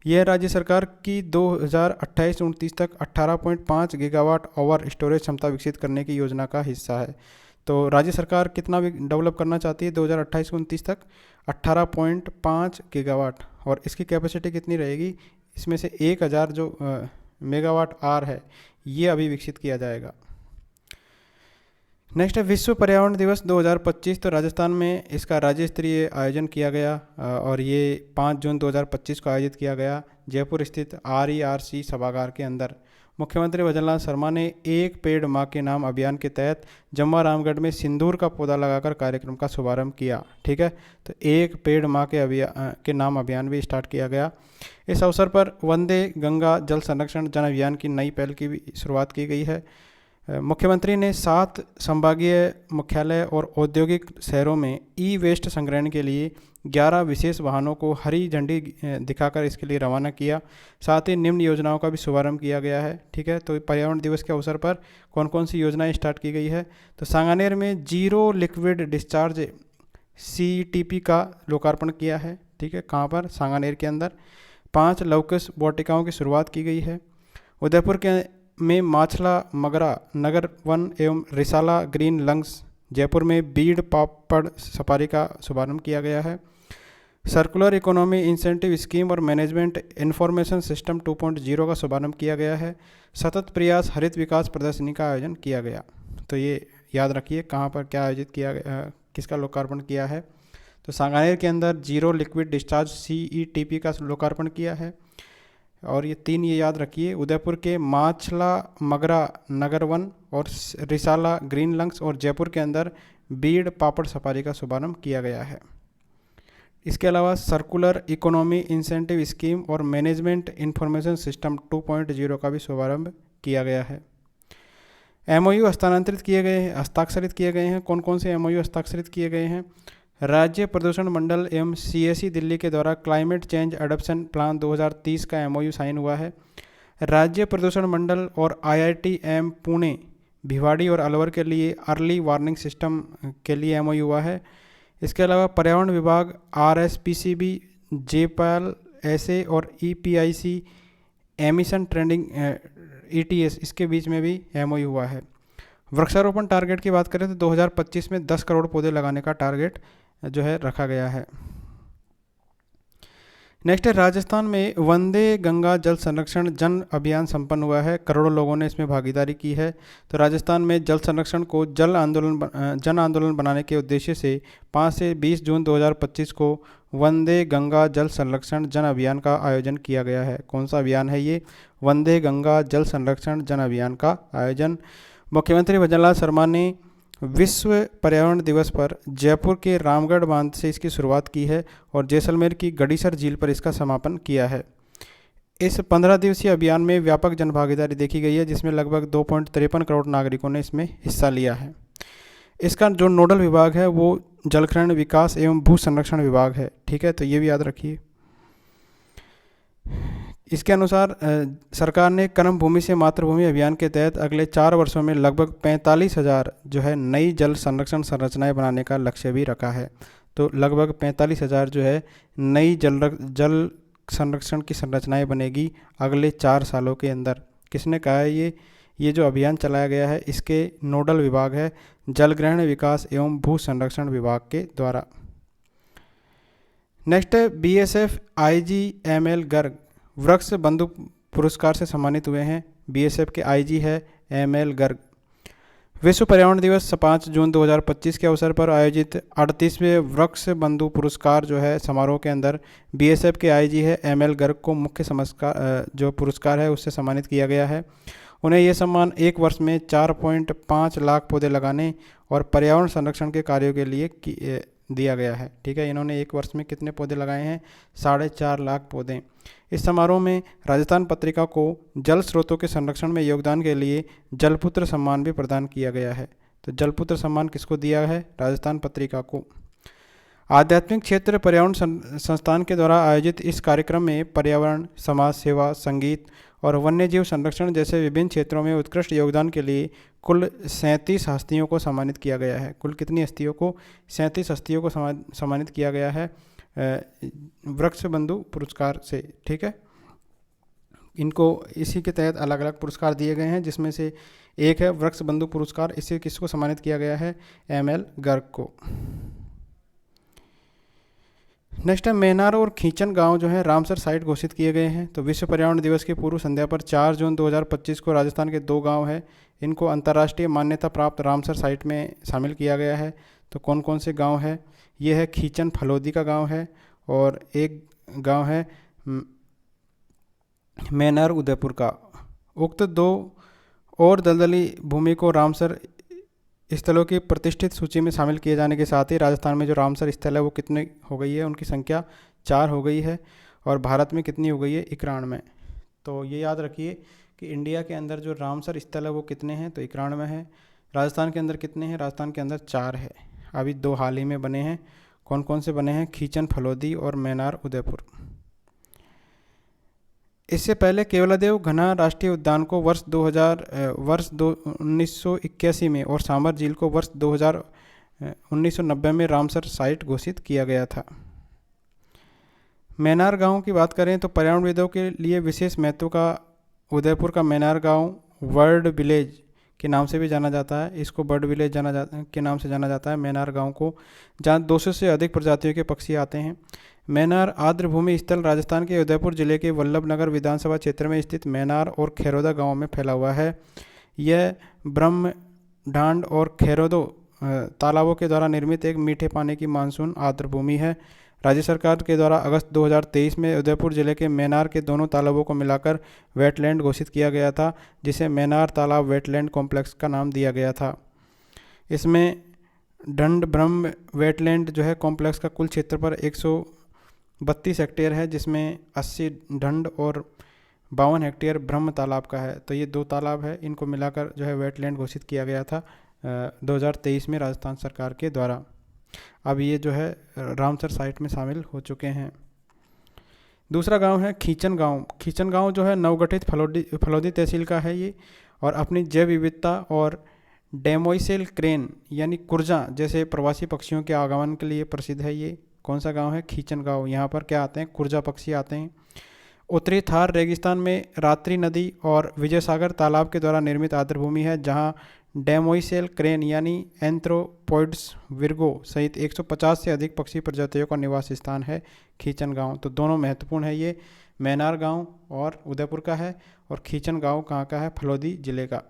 यह राज्य सरकार की 2028-29 तक 18.5 गीगावाट आवर स्टोरेज क्षमता विकसित करने की योजना का हिस्सा है। तो राज्य सरकार कितना भी डेवलप करना चाहती है 2028-29 तक? 18.5 गीगावाट। और इसकी कैपेसिटी कितनी रहेगी? इसमें से 1000 जो मेगावाट आर है ये अभी विकसित किया जाएगा। नेक्स्ट है विश्व पर्यावरण दिवस 2025। तो राजस्थान में इसका राज्य स्तरीय आयोजन किया गया और ये 5 जून 2025 को आयोजित किया गया जयपुर स्थित RERC सभागार के अंदर। मुख्यमंत्री भजनलाल शर्मा ने एक पेड़ माँ के नाम अभियान के तहत जम्वा रामगढ़ में सिंदूर का पौधा लगाकर कार्यक्रम का शुभारंभ किया। ठीक है, तो एक पेड़ माँ के नाम अभियान भी स्टार्ट किया गया। इस अवसर पर वंदे गंगा जल संरक्षण जन अभियान की नई पहल की भी शुरुआत की गई है। मुख्यमंत्री ने 7 संभागीय मुख्यालय और औद्योगिक शहरों में वेस्ट संग्रहण के लिए 11 विशेष वाहनों को हरी झंडी दिखाकर इसके लिए रवाना किया। साथ ही निम्न योजनाओं का भी शुभारंभ किया गया है। ठीक है, तो पर्यावरण दिवस के अवसर पर कौन कौन सी योजनाएं स्टार्ट की गई है? तो सांगानेर में जीरो लिक्विड डिस्चार्ज CTP का लोकार्पण किया है। ठीक है, कहाँ पर? सांगानेर के अंदर। 5 लवकुश वाटिकाओं की शुरुआत की गई है। उदयपुर में माछला मगरा नगर वन एवं रिसाला ग्रीन लंग्स, जयपुर में बीड़ पापड़ सफारी का शुभारंभ किया गया है। सर्कुलर इकोनॉमी इंसेंटिव स्कीम और मैनेजमेंट इंफॉर्मेशन सिस्टम 2.0 का शुभारंभ किया गया है। सतत प्रयास हरित विकास प्रदर्शनी का आयोजन किया गया। तो ये याद रखिए कहाँ पर क्या आयोजित किया गया, किसका लोकार्पण किया है। तो सांगानेर के अंदर जीरो लिक्विड डिस्चार्ज CETP का लोकार्पण किया है। और ये 3 ये याद रखिए। उदयपुर के माछला मगरा नगर वन और रिसाला ग्रीन लंग्स और जयपुर के अंदर बीड़ पापड़ सफारी का शुभारंभ किया गया है। इसके अलावा सर्कुलर इकोनॉमी इंसेंटिव स्कीम और मैनेजमेंट इंफॉर्मेशन सिस्टम 2.0 का भी शुभारंभ किया गया है। एमओयू हस्ताक्षरित किए गए हैं। कौन कौन से एमओयू हस्ताक्षरित किए गए हैं? राज्य प्रदूषण मंडल एवं सीएसई दिल्ली के द्वारा क्लाइमेट चेंज एडप्शन प्लान 2030 का एमओयू साइन हुआ है। राज्य प्रदूषण मंडल और आईआईटी पुणे भिवाड़ी और अलवर के लिए अर्ली वार्निंग सिस्टम के लिए एमओयू हुआ है। इसके अलावा पर्यावरण विभाग, आरएसपीसीबी, जेपाल एसए और ईपीआईसी एमिशन ट्रेंडिंग ईटीएस इसके बीच में भी एमओयू हुआ है। वृक्षारोपण टारगेट की बात करें तो 2025 में 10 करोड़ पौधे लगाने का टारगेट जो है रखा गया है। नेक्स्ट है, राजस्थान में वंदे गंगा जल संरक्षण जन अभियान संपन्न हुआ है। करोड़ों लोगों ने इसमें भागीदारी की है। तो राजस्थान में जल संरक्षण को जन आंदोलन बनाने के उद्देश्य से 5 से 20 जून 2025 को वंदे गंगा जल संरक्षण जन अभियान का आयोजन किया गया है। कौन सा अभियान है ये? वंदे गंगा जल संरक्षण जन अभियान का आयोजन। मुख्यमंत्री भजनलाल शर्मा ने विश्व पर्यावरण दिवस पर जयपुर के रामगढ़ बांध से इसकी शुरुआत की है और जैसलमेर की गड़ीसर झील पर इसका समापन किया है। इस 15 दिवसीय अभियान में व्यापक जनभागीदारी देखी गई है, जिसमें लगभग 2.53 करोड़ नागरिकों ने इसमें हिस्सा लिया है। इसका जो नोडल विभाग है वो जलखनन विकास एवं भू संरक्षण विभाग है। ठीक है, तो ये भी याद रखिए। इसके अनुसार सरकार ने कर्म भूमि से मातृभूमि अभियान के तहत अगले 4 वर्षों में लगभग 45,000 जो है नई जल संरक्षण संरचनाएं बनाने का लक्ष्य भी रखा है। तो लगभग 45,000 जो है नई जल संरक्षण की संरचनाएं बनेगी अगले 4 सालों के अंदर। किसने कहा है ये जो अभियान चलाया गया है इसके नोडल विभाग है जल ग्रहण विकास एवं भू संरक्षण विभाग के द्वारा। नेक्स्ट है, बीएसएफ आईजी गर्ग वृक्ष बंधु पुरस्कार से सम्मानित हुए हैं। बीएसएफ के आईजी है एमएल गर्ग। विश्व पर्यावरण दिवस 5 जून 2025 के अवसर पर आयोजित 38वें वृक्ष बंधु पुरस्कार जो है समारोह के अंदर बीएसएफ के आईजी है एमएल गर्ग को मुख्य जो पुरस्कार है उससे सम्मानित किया गया है। उन्हें यह सम्मान 1 वर्ष में 4.5 लाख पौधे लगाने और पर्यावरण संरक्षण के कार्यों के लिए दिया गया है। ठीक है, इन्होंने 1 वर्ष में कितने पौधे लगाए हैं? 4.5 लाख पौधे। इस समारोह में राजस्थान पत्रिका को जल स्रोतों के संरक्षण में योगदान के लिए जलपुत्र सम्मान भी प्रदान किया गया है। तो जलपुत्र सम्मान किसको दिया है? राजस्थान पत्रिका को। आध्यात्मिक क्षेत्र पर्यावरण संस्थान के द्वारा आयोजित इस कार्यक्रम में पर्यावरण, समाज सेवा, संगीत और वन्यजीव संरक्षण जैसे विभिन्न क्षेत्रों में उत्कृष्ट योगदान के लिए कुल 37 हस्तियों को सम्मानित किया गया है। कुल कितनी हस्तियों को? 37 हस्तियों को सम्मानित किया गया है वृक्ष बंधु पुरस्कार से। ठीक है, इनको इसी के तहत अलग अलग पुरस्कार दिए गए हैं, जिसमें से एक है वृक्ष बंधु पुरस्कार। इसे किसको सम्मानित किया गया है? एमएल गर्ग को। नेक्स्ट है, मैनार और खींचन गांव जो है रामसर साइट घोषित किए गए हैं। तो विश्व पर्यावरण दिवस की पूर्व संध्या पर 4 जून 2025 को राजस्थान के 2 गांव हैं, इनको अंतर्राष्ट्रीय मान्यता प्राप्त रामसर साइट में शामिल किया गया है। तो कौन कौन से गांव है? ये है खींचन फलोदी का गांव है और एक गांव है मैनार उदयपुर का। उक्त 2 और दलदली भूमि को रामसर स्थलों की प्रतिष्ठित सूची में शामिल किए जाने के साथ ही राजस्थान में जो रामसर स्थल है वो कितने हो गई है? उनकी संख्या 4 हो गई है। और भारत में कितनी हो गई है? 91। तो ये याद रखिए कि इंडिया के अंदर जो रामसर स्थल है वो कितने हैं? तो 91 है। राजस्थान के अंदर कितने हैं? राजस्थान के अंदर 4 है। अभी 2 हाल ही में बने हैं। कौन कौन से बने हैं? खींचन फलोदी और मैनार उदयपुर। इससे पहले केवलादेव घना राष्ट्रीय उद्यान को वर्ष 1981 में और सांबर झील को वर्ष 1990 में रामसर साइट घोषित किया गया था। मैनार गांव की बात करें तो पर्यावरणविदों के लिए विशेष महत्व का उदयपुर का मैनार गांव बर्ड विलेज के नाम से भी जाना जाता है। इसको बर्ड विलेज के नाम से जाना जाता है मैनार गांव को, जहाँ 200 से अधिक प्रजातियों के पक्षी आते हैं। मैनार आर्द्रभूमि स्थल राजस्थान के उदयपुर जिले के वल्लभनगर विधानसभा क्षेत्र में स्थित मैनार और खैरोदा गांव में फैला हुआ है। यह ब्रह्मडांड और खैरोदो तालाबों के द्वारा निर्मित एक मीठे पानी की मानसून आर्द्रभूमि है। राज्य सरकार के द्वारा अगस्त 2023 में उदयपुर जिले के मैनार के दोनों तालाबों को मिलाकर वेटलैंड घोषित किया गया था, जिसे मैनार तालाब वेटलैंड कॉम्प्लेक्स का नाम दिया गया था। इसमें ढंड ब्रह्म वेटलैंड जो है कॉम्प्लेक्स का कुल क्षेत्रफल 132 हेक्टेयर है, जिसमें 80 ढंड और 52 हेक्टेयर ब्रह्म तालाब का है। तो ये दो तालाब है, इनको मिलाकर जो है वेटलैंड घोषित किया गया था 2023 में राजस्थान सरकार के द्वारा। अब ये जो है रामसर साइट में शामिल हो चुके हैं। दूसरा गांव है खींचन गांव। खींचन गांव जो है नवगठित फलोदी तहसील का है ये, और अपनी जैव विविधता और डेमोइसेल क्रेन यानी कुर्जा जैसे प्रवासी पक्षियों के आगमन के लिए प्रसिद्ध है। ये कौन सा गांव है? खींचन गांव। यहाँ पर क्या आते हैं? कुर्जा पक्षी आते हैं। उत्तरी थार रेगिस्तान में रात्रि नदी और विजय सागर तालाब के द्वारा निर्मित आर्द्रभूमि है, जहाँ डेमोइसेल क्रेन यानी एंथ्रोपोइड्स विर्गो सहित 150 से अधिक पक्षी प्रजातियों का निवास स्थान है खींचन गांव। तो दोनों महत्वपूर्ण है ये, मैनार गांव और उदयपुर का है, और खींचन गांव कहाँ का है? फलोदी जिले का।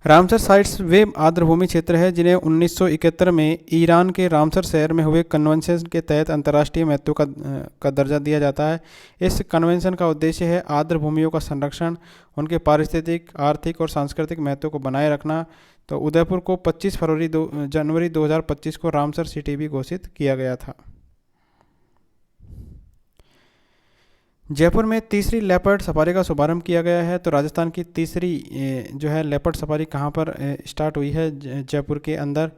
रामसर साइट्स वे आर्द्रभूमि क्षेत्र है जिन्हें 1971 में ईरान के रामसर शहर में हुए कन्वेंशन के तहत अंतर्राष्ट्रीय महत्व का दर्जा दिया जाता है। इस कन्वेंशन का उद्देश्य है आर्द्रभूमियों का संरक्षण, उनके पारिस्थितिक, आर्थिक और सांस्कृतिक महत्व को बनाए रखना। तो उदयपुर को 25 जनवरी 2025 को रामसर सिटी भी घोषित किया गया था। जयपुर में तीसरी लेपर्ड सफारी का शुभारंभ किया गया है। तो राजस्थान की तीसरी जो है लेपर्ड सफारी कहाँ पर स्टार्ट हुई है? जयपुर के अंदर।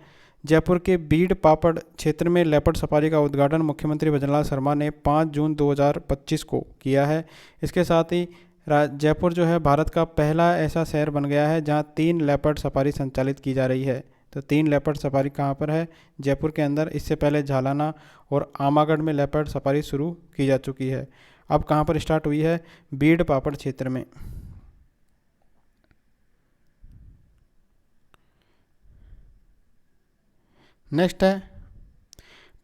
जयपुर के बीड़ पापड़ क्षेत्र में लेपर्ड सफारी का उद्घाटन मुख्यमंत्री भजनलाल शर्मा ने 5 जून 2025 को किया है। इसके साथ ही जयपुर जो है भारत का पहला ऐसा शहर बन गया है जहाँ 3 लेपर्ड सफारी संचालित की जा रही है। तो 3 लेपर्ड सफारी कहाँ पर है? जयपुर के अंदर। इससे पहले झालाना और आमागढ़ में लेपर्ड सफारी शुरू की जा चुकी है। अब कहाँ पर स्टार्ट हुई है? बीड़ पापड़ क्षेत्र में। नेक्स्ट है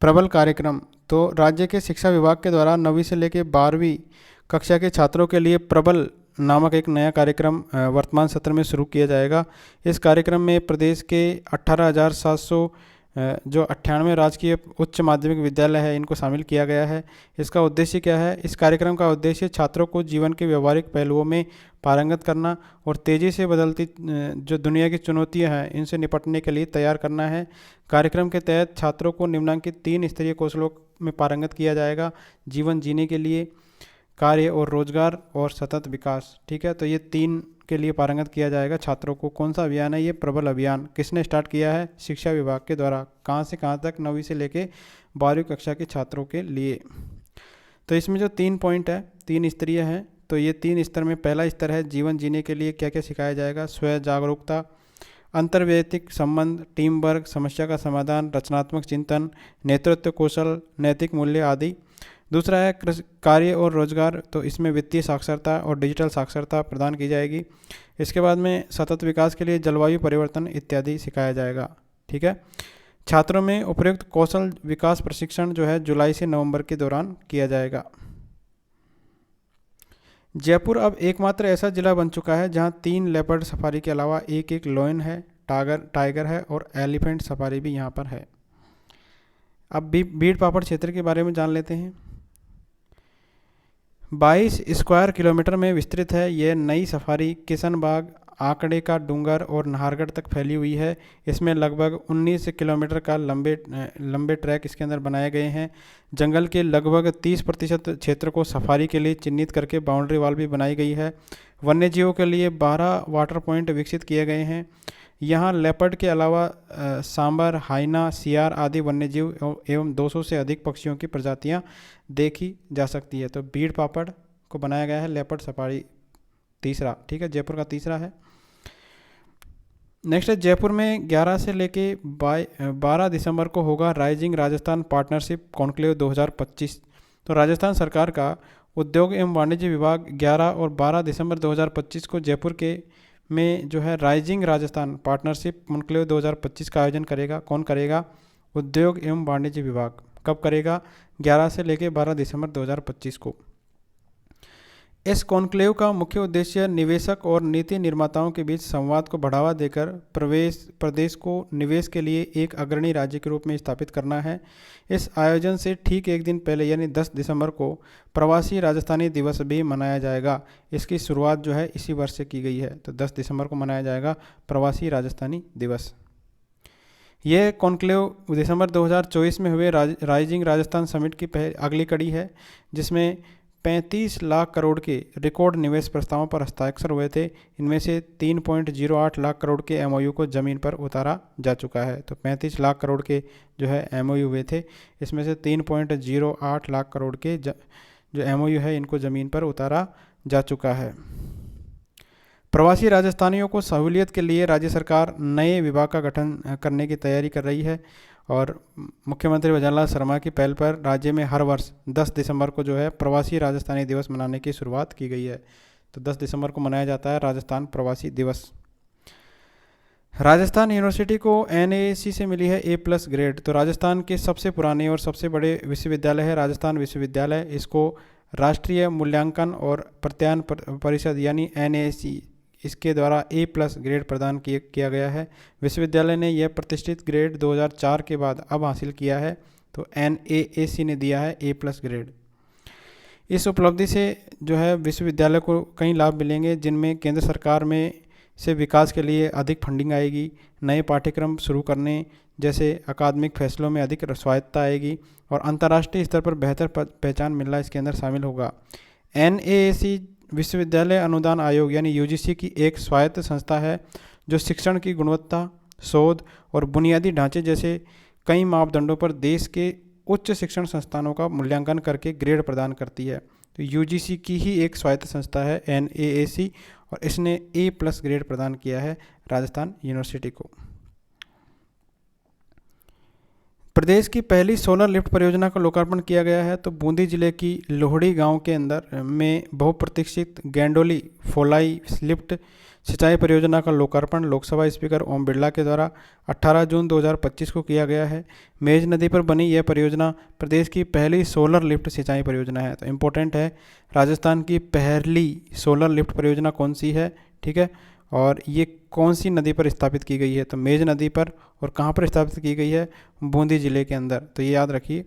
प्रबल कार्यक्रम। तो राज्य के शिक्षा विभाग के द्वारा 9वीं से लेकर 12वीं कक्षा के छात्रों के लिए प्रबल नामक एक नया कार्यक्रम वर्तमान सत्र में शुरू किया जाएगा। इस कार्यक्रम में प्रदेश के 18,700 जो 98 राजकीय उच्च माध्यमिक विद्यालय है इनको शामिल किया गया है। इसका उद्देश्य क्या है? इस कार्यक्रम का उद्देश्य छात्रों को जीवन के व्यवहारिक पहलुओं में पारंगत करना और तेज़ी से बदलती जो दुनिया की चुनौतियां हैं इनसे निपटने के लिए तैयार करना है। कार्यक्रम के तहत छात्रों को निम्नलिखित 3 स्तरीय कौशलों में पारंगत किया जाएगा: जीवन जीने के लिए, कार्य और रोजगार, और सतत विकास। ठीक है, तो ये 3 के लिए पारंगत किया जाएगा छात्रों को। कौन सा अभियान है ये? प्रबल अभियान। किसने स्टार्ट किया है? शिक्षा विभाग के द्वारा। कहाँ से कहाँ तक? 9वीं से लेके 12वीं कक्षा के छात्रों के लिए। तो इसमें जो 3 पॉइंट है 3 स्तरीय हैं। तो ये 3 स्तर में पहला स्तर है जीवन जीने के लिए क्या क्या सिखाया जाएगा? स्व जागरूकता, अंतर्वैयक्तिक संबंध, टीम वर्क, समस्या का समाधान, रचनात्मक चिंतन, नेतृत्व कौशल, नैतिक मूल्य आदि। दूसरा है कार्य और रोजगार। तो इसमें वित्तीय साक्षरता और डिजिटल साक्षरता प्रदान की जाएगी। इसके बाद में सतत विकास के लिए जलवायु परिवर्तन इत्यादि सिखाया जाएगा। ठीक है, छात्रों में उपयुक्त कौशल विकास प्रशिक्षण जो है जुलाई से नवंबर के दौरान किया जाएगा। जयपुर अब एकमात्र ऐसा जिला बन चुका है जहां 3 लेपर्ड सफारी के अलावा एक लॉयन है, टाइगर है और एलिफेंट सफारी भी यहां पर है। अब बीड़ पापड़ क्षेत्र के बारे में जान लेते हैं। 22 स्क्वायर किलोमीटर में विस्तृत है यह नई सफारी। किशनबाग, आंकड़े का डूंगर और नाहरगढ़ तक फैली हुई है। इसमें लगभग 19 किलोमीटर का लंबे ट्रैक इसके अंदर बनाए गए हैं। जंगल के लगभग 30% क्षेत्र को सफारी के लिए चिन्हित करके बाउंड्री वॉल भी बनाई गई है। वन्यजीवों के लिए 12 वाटर पॉइंट विकसित किए गए हैं। यहाँ लेपर्ड के अलावा सांबर, हाइना, सियार आदि वन्यजीव एवं 200 से अधिक पक्षियों की प्रजातियाँ देखी जा सकती है। तो बीड़ पापड़ को बनाया गया है लेपर्ड सफारी तीसरा। ठीक है, जयपुर का तीसरा है। नेक्स्ट है जयपुर में 11 से लेके 12 दिसंबर को होगा राइजिंग राजस्थान पार्टनरशिप कॉन्क्लेव 2025। तो राजस्थान सरकार का उद्योग एवं वाणिज्य विभाग 11 और 12 दिसंबर 2025 को जयपुर के में जो है राइजिंग राजस्थान पार्टनरशिप कॉन्क्लेव 2025 का आयोजन करेगा। कौन करेगा? उद्योग एवं वाणिज्य विभाग। कब करेगा? 11 से लेकर 12 दिसंबर 2025 को। इस कॉन्क्लेव का मुख्य उद्देश्य निवेशक और नीति निर्माताओं के बीच संवाद को बढ़ावा देकर प्रदेश को निवेश के लिए एक अग्रणी राज्य के रूप में स्थापित करना है। इस आयोजन से ठीक एक दिन पहले यानी 10 दिसंबर को प्रवासी राजस्थानी दिवस भी मनाया जाएगा। इसकी शुरुआत जो है इसी वर्ष से की गई है, तो 10 दिसंबर को मनाया जाएगा प्रवासी राजस्थानी दिवस। यह कॉन्क्लेव दिसंबर 2024 में हुए राइजिंग राजस्थान समिट की अगली कड़ी है, जिसमें 35 लाख करोड़ के रिकॉर्ड निवेश प्रस्तावों पर हस्ताक्षर हुए थे। इनमें से 3.08 लाख करोड़ के एमओयू को ज़मीन पर उतारा जा चुका है। तो 35 लाख करोड़ के जो है एमओयू हुए थे, इसमें से 3.08 लाख करोड़ के जो एमओयू है इनको ज़मीन पर उतारा जा चुका है। प्रवासी राजस्थानियों को सहूलियत के लिए राज्य सरकार नए विभाग का गठन करने की तैयारी कर रही है और मुख्यमंत्री भजनलाल शर्मा की पहल पर राज्य में हर वर्ष 10 दिसंबर को जो है प्रवासी राजस्थानी दिवस मनाने की शुरुआत की गई है। तो 10 दिसंबर को मनाया जाता है राजस्थान प्रवासी दिवस। राजस्थान यूनिवर्सिटी को NAAC से मिली है A+ ग्रेड। तो राजस्थान के सबसे पुराने और सबसे बड़े विश्वविद्यालय है राजस्थान विश्वविद्यालय। इसको राष्ट्रीय मूल्यांकन और प्रत्यायन परिषद यानी NAAC इसके द्वारा A+ ग्रेड प्रदान किया गया है। विश्वविद्यालय ने यह प्रतिष्ठित ग्रेड 2004 के बाद अब हासिल किया है, तो NAAC ने दिया है A+ ग्रेड। इस उपलब्धि से जो है विश्वविद्यालय को कई लाभ मिलेंगे, जिनमें केंद्र सरकार में से विकास के लिए अधिक फंडिंग आएगी, नए पाठ्यक्रम शुरू करने जैसे अकादमिक फैसलों में अधिक स्वायत्तता आएगी और अंतर्राष्ट्रीय स्तर पर बेहतर पहचान मिलना इसके अंदर शामिल होगा। NAAC विश्वविद्यालय अनुदान आयोग यानी UGC की एक स्वायत्त संस्था है जो शिक्षण की गुणवत्ता, शोध और बुनियादी ढांचे जैसे कई मापदंडों पर देश के उच्च शिक्षण संस्थानों का मूल्यांकन करके ग्रेड प्रदान करती है। तो UGC की ही एक स्वायत्त संस्था है NAAC और इसने A+ ग्रेड प्रदान किया है राजस्थान यूनिवर्सिटी को। प्रदेश की पहली सोलर लिफ्ट परियोजना का लोकार्पण किया गया है। तो बूंदी जिले की लोहड़ी गांव के अंदर में बहुप्रतीक्षित गैंडोली फोलाई लिफ्ट सिंचाई परियोजना का लोकार्पण लोकसभा स्पीकर ओम बिरला के द्वारा 18 जून 2025 को किया गया है। मेज नदी पर बनी यह परियोजना प्रदेश की पहली सोलर लिफ्ट सिंचाई परियोजना है। तो इम्पोर्टेंट है, राजस्थान की पहली सोलर लिफ्ट परियोजना कौन सी है, ठीक है, और ये कौन सी नदी पर स्थापित की गई है। तो मेज नदी पर, और कहाँ पर स्थापित की गई है, बूंदी जिले के अंदर। तो ये याद रखिए,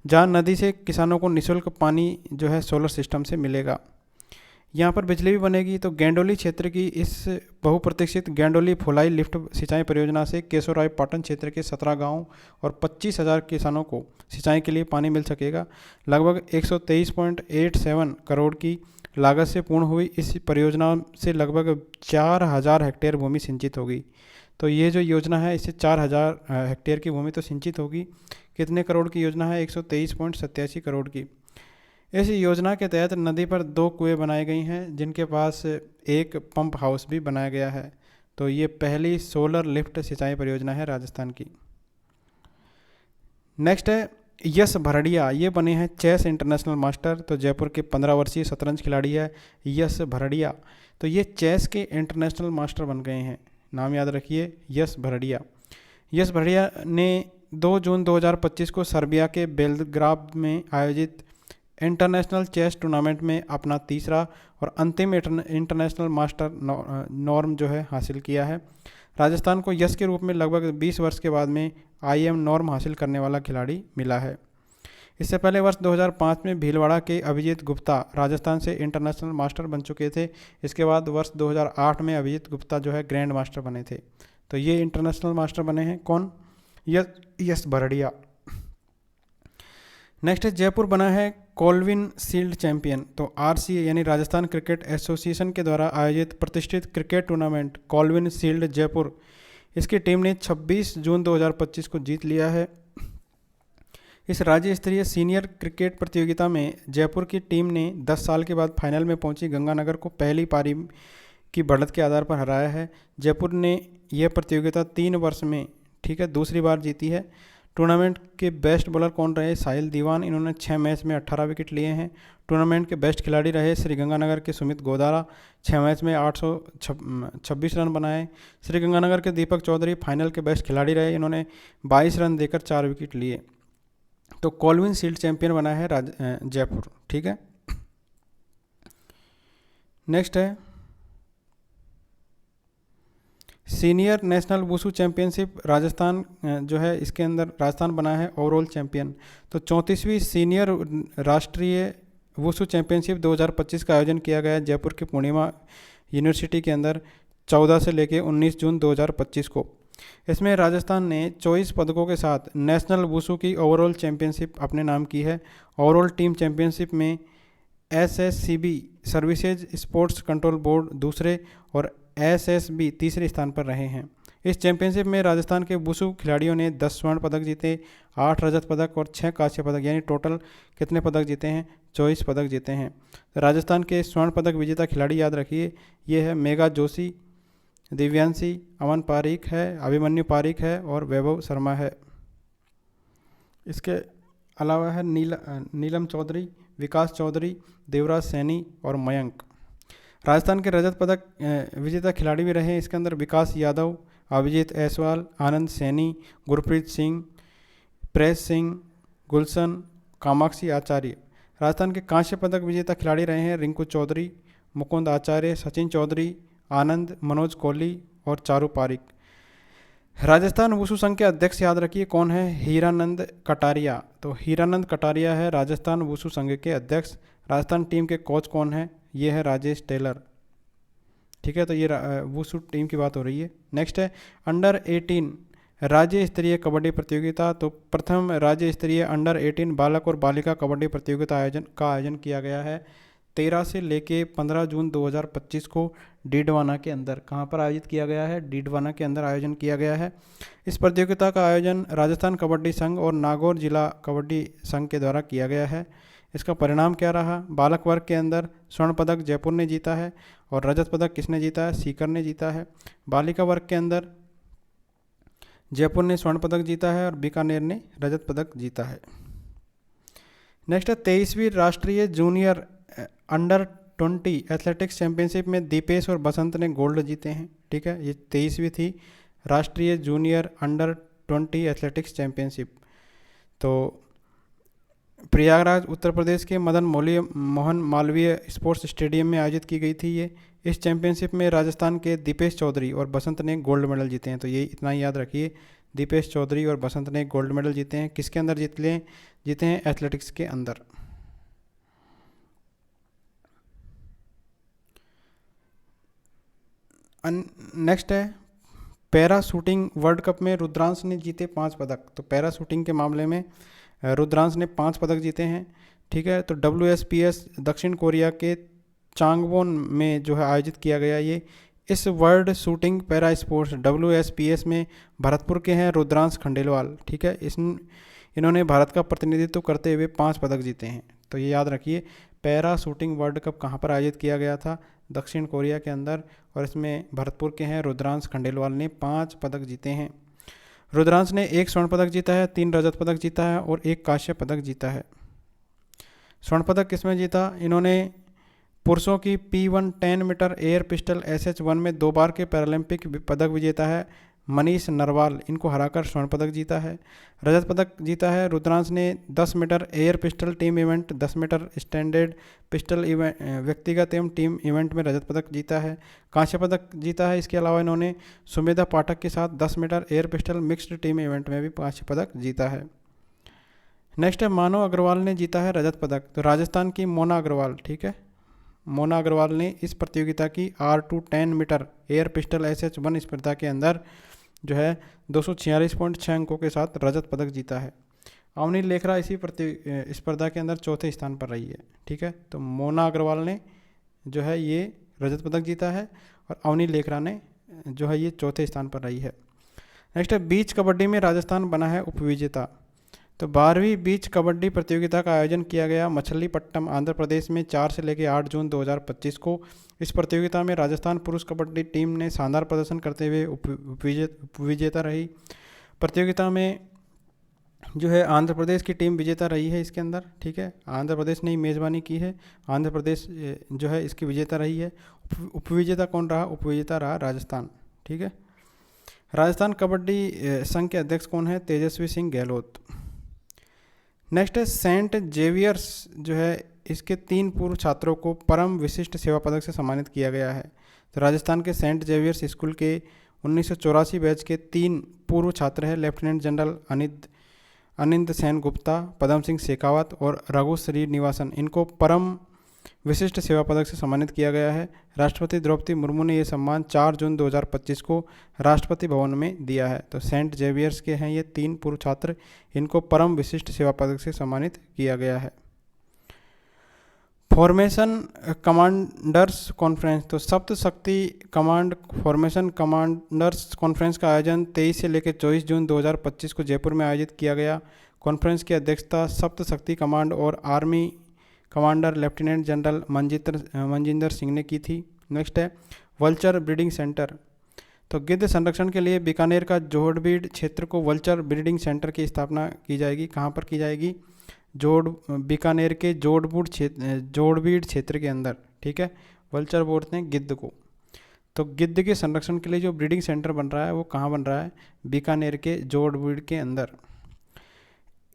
जहाँ नदी से किसानों को निःशुल्क पानी जो है सोलर सिस्टम से मिलेगा। यहाँ पर बिजली भी बनेगी। तो गैंडोली क्षेत्र की इस बहुप्रतीक्षित गैंडोली फोलाई लिफ्ट सिंचाई परियोजना से केशवराय पाटन क्षेत्र के 17 गाँव और 25,000 किसानों को सिंचाई के लिए पानी मिल सकेगा। लगभग 123.87 करोड़ की लागत से पूर्ण हुई इस परियोजना से लगभग 4,000 हेक्टेयर भूमि सिंचित होगी। तो ये जो योजना है इससे 4,000 हेक्टेयर की भूमि तो सिंचित होगी। कितने करोड़ की योजना है? 123.87 करोड़ की। इस योजना के तहत नदी पर 2 कुएं बनाए गए हैं, जिनके पास एक पंप हाउस भी बनाया गया है। तो ये पहली सोलर लिफ्ट सिंचाई परियोजना है राजस्थान की। नेक्स्ट है यश भरड़िया। ये बने हैं चेस इंटरनेशनल मास्टर। तो जयपुर के 15 वर्षीय शतरंज खिलाड़ी है यश भरड़िया। तो ये चेस के इंटरनेशनल मास्टर बन गए हैं। नाम याद रखिए, यश भरड़िया। यश भरड़िया ने 2 जून 2025 को सर्बिया के बेलग्राद में आयोजित इंटरनेशनल चेस टूर्नामेंट में अपना तीसरा और अंतिम इंटरनेशनल मास्टर नॉर्म जो है हासिल किया है। राजस्थान को यश के रूप में लगभग 20 वर्ष के बाद में IM नॉर्म हासिल करने वाला खिलाड़ी मिला है। इससे पहले वर्ष 2005 में भीलवाड़ा के अभिजीत गुप्ता राजस्थान से इंटरनेशनल मास्टर बन चुके थे। इसके बाद वर्ष 2008 में अभिजीत गुप्ता जो है ग्रैंड मास्टर बने थे। तो ये इंटरनेशनल मास्टर बने हैं कौन? यश भरड़िया। नेक्स्ट है जयपुर बना है कोलविन शील्ड चैंपियन। तो RCA यानी राजस्थान क्रिकेट एसोसिएशन के द्वारा आयोजित प्रतिष्ठित cricket tournament Colvin shield Jaipur, इसकी टीम ने 26 जून 2025 को जीत लिया है। इस राज्य स्तरीय सीनियर क्रिकेट प्रतियोगिता में जयपुर की टीम ने 10 साल के बाद फाइनल में पहुंची गंगानगर को पहली पारी की बढ़त के आधार पर हराया है। जयपुर ने यह प्रतियोगिता 3 वर्ष में, ठीक है, दूसरी बार जीती है। टूर्नामेंट के बेस्ट बॉलर कौन रहे? साहिल दीवान। इन्होंने 6 मैच में 18 विकेट लिए हैं। टूर्नामेंट के बेस्ट खिलाड़ी रहे श्रीगंगानगर के सुमित गोदारा, 6 मैच में 826 रन बनाए। श्रीगंगानगर के दीपक चौधरी फाइनल के बेस्ट खिलाड़ी रहे। इन्होंने 22 रन देकर 4 विकेट लिए। तो कोलविन शील्ड चैंपियन बना है जयपुर, ठीक है। नेक्स्ट है senior national wushu championship Rajasthan, जो है इसके अंदर राजस्थान बना है ओवरऑल चैंपियन। तो 34वीं सीनियर राष्ट्रीय वुशु चैंपियनशिप 2025 का आयोजन किया गया जयपुर की पूर्णिमा यूनिवर्सिटी के अंदर 14 से लेकर 19 जून 2025 को। इसमें राजस्थान ने 24 पदकों के साथ नेशनल वुशु की ओवरऑल चैंपियनशिप अपने नाम की है। ओवरऑल टीम चैंपियनशिप में SSCB services sports control board दूसरे और SSB तीसरे स्थान पर रहे हैं। इस चैंपियनशिप में राजस्थान के वुशु खिलाड़ियों ने 10 स्वर्ण पदक जीते, 8 रजत पदक और 6 कांस्य पदक, यानी टोटल कितने पदक जीते हैं? 24 पदक जीते हैं। तो राजस्थान के स्वर्ण पदक विजेता खिलाड़ी याद रखिए, ये है मेघा जोशी, दिव्यांशी, अमन पारीक है, अभिमन्यु पारीक है और वैभव शर्मा है। इसके अलावा है नीलम चौधरी, विकास चौधरी, देवराज सैनी और मयंक। राजस्थान के रजत पदक विजेता खिलाड़ी भी रहे इसके अंदर विकास यादव, अभिजीत ऐसवाल, आनंद सैनी, गुरप्रीत सिंह, प्रेस सिंह, गुलशन, कामाक्षी आचार्य। राजस्थान के कांस्य पदक विजेता खिलाड़ी रहे हैं रिंकू चौधरी, मुकुंद आचार्य, सचिन चौधरी, आनंद, मनोज कोहली और चारू पारिक। राजस्थान वुशु संघ के अध्यक्ष याद रखिए कौन है? हीरानंद कटारिया। तो हीरानंद कटारिया है राजस्थान वुशु संघ के अध्यक्ष। राजस्थान टीम के कोच कौन है? ये है राजेश टेलर। ठीक है, तो ये वुशु टीम की बात हो रही है। नेक्स्ट है अंडर 18 राज्य स्तरीय कबड्डी प्रतियोगिता। तो प्रथम राज्य स्तरीय अंडर 18 बालक और बालिका कबड्डी प्रतियोगिता आयोजन किया गया है 13 से लेके 15 जून 2025 को डीडवाना के अंदर। कहाँ पर आयोजित किया गया है? डीडवाना के अंदर आयोजन किया गया है। इस प्रतियोगिता का आयोजन राजस्थान कबड्डी संघ और नागौर जिला कबड्डी संघ के द्वारा किया गया है। इसका परिणाम क्या रहा? बालक वर्ग के अंदर स्वर्ण पदक जयपुर ने जीता है और रजत पदक किसने जीता है? सीकर ने जीता है। बालिका वर्ग के अंदर जयपुर ने स्वर्ण पदक जीता है और बीकानेर ने रजत पदक जीता है। नेक्स्ट है 23वीं राष्ट्रीय जूनियर अंडर 20 एथलेटिक्स चैंपियनशिप में दीपेश और बसंत ने गोल्ड जीते हैं। ठीक है, ये 23वीं थी राष्ट्रीय जूनियर अंडर 20 एथलेटिक्स चैंपियनशिप। तो प्रयागराज उत्तर प्रदेश के मदन मोहन मालवीय स्पोर्ट्स स्टेडियम में आयोजित की गई थी ये। इस चैंपियनशिप में राजस्थान के दीपेश चौधरी और बसंत ने गोल्ड मेडल जीते हैं। तो ये इतना ही याद रखिए, दीपेश चौधरी और बसंत ने गोल्ड मेडल जीते हैं। किसके अंदर जीते हैं? एथलेटिक्स के अंदर। नेक्स्ट है पैरा शूटिंग वर्ल्ड कप में रुद्रांश ने जीते 5 पदक। तो पैरा शूटिंग के मामले में रुद्रांश ने 5 पदक जीते हैं। ठीक है, तो WSPS दक्षिण कोरिया के चांगवोन में जो है आयोजित किया गया ये। इस world shooting para sports WSPS में भरतपुर के हैं रुद्रांश खंडेलवाल। ठीक है, इन्होंने भारत का प्रतिनिधित्व करते हुए 5 पदक जीते हैं। तो ये याद रखिए, पैरा शूटिंग वर्ल्ड कप कहाँ पर आयोजित किया गया था? दक्षिण कोरिया के अंदर, और इसमें भरतपुर के हैं रुद्रांश खंडेलवाल ने 5 पदक जीते हैं। रुद्रांश ने 1 स्वर्ण पदक जीता है, 3 रजत पदक जीता है और 1 कांस्य पदक जीता है। स्वर्ण पदक किसमें जीता? इन्होंने पुरुषों की P1 10 metre air pistol SH1 में 2 बार के पैरालंपिक पदक विजेता है मनीष नरवाल, इनको हराकर स्वर्ण पदक जीता है। रजत पदक जीता है रुद्रांश ने 10 metre air pistol team event, 10 metre standard pistol event व्यक्तिगत एवं टीम इवेंट में रजत पदक जीता है। कांस्य पदक जीता है। इसके अलावा इन्होंने सुमेधा पाठक के साथ 10 metre air pistol mixed team event में भी कांस्य पदक जीता है। नेक्स्ट है मानव अग्रवाल ने जीता है रजत पदक। तो राजस्थान की मोना अग्रवाल, ठीक है, मोना अग्रवाल ने इस प्रतियोगिता की R2 10 metre air pistol SH1 स्पर्धा के अंदर जो है 246.6 अंकों के साथ रजत पदक जीता है। अवनी लेखरा इसी स्पर्धा के अंदर चौथे स्थान पर रही है। ठीक है, तो मोना अग्रवाल ने जो है ये रजत पदक जीता है और अवनी लेखरा ने जो है ये चौथे स्थान पर रही है। नेक्स्ट है बीच कबड्डी में राजस्थान बना है उपविजेता। तो 12वीं बीच कबड्डी प्रतियोगिता का आयोजन किया गया मछलीपट्टनम आंध्र प्रदेश में 4 से लेकर 8 जून 2025 को। इस प्रतियोगिता में राजस्थान पुरुष कबड्डी टीम ने शानदार प्रदर्शन करते हुए उपविजेता रही। प्रतियोगिता में जो है आंध्र प्रदेश की टीम विजेता रही है इसके अंदर। ठीक है, आंध्र प्रदेश ने ही मेज़बानी की है, आंध्र प्रदेश जो है इसकी विजेता रही है। उपविजेता कौन रहा? उपविजेता रहा राजस्थान। ठीक है, राजस्थान कबड्डी संघ के अध्यक्ष कौन है? तेजस्वी सिंह गहलोत। नेक्स्ट है सेंट जेवियर्स जो है इसके 3 पूर्व छात्रों को परम विशिष्ट सेवा पदक से सम्मानित किया गया है। तो राजस्थान के सेंट जेवियर्स स्कूल के 1984 बैच के 3 पूर्व छात्र हैं लेफ्टिनेंट जनरल अनिंद सेन गुप्ता, पदम सिंह शेखावत और रघु श्रीनिवासन। इनको परम विशिष्ट सेवा पदक से सम्मानित किया गया है। राष्ट्रपति द्रौपदी मुर्मू ने यह सम्मान 4 जून 2025 को राष्ट्रपति भवन में दिया है। तो सेंट जेवियर्स के हैं ये 3 पूर्व छात्र, इनको परम विशिष्ट सेवा पदक से सम्मानित किया गया है। फॉर्मेशन कमांडर्स कॉन्फ्रेंस, तो सप्त शक्ति कमांड फॉर्मेशन कमांडर्स कॉन्फ्रेंस का आयोजन 23 से लेकर 24 जून 2025 को जयपुर में आयोजित किया गया। कॉन्फ्रेंस की अध्यक्षता सप्त शक्ति कमांड और army commander lieutenant general Manjinder Singh ने की थी। नेक्स्ट है वल्चर ब्रीडिंग सेंटर, तो गिद्ध संरक्षण के लिए बीकानेर का जोड़बीड़ क्षेत्र को वल्चर ब्रीडिंग सेंटर की स्थापना की जाएगी। कहाँ पर की जाएगी? बीकानेर के जोड़बीड़ क्षेत्र के अंदर, ठीक है। वल्चर बोलते हैं गिद्ध को। तो गिद्ध के संरक्षण के लिए जो ब्रीडिंग सेंटर बन रहा है वो कहाँ बन रहा है? बीकानेर के जोड़बीड़ के अंदर।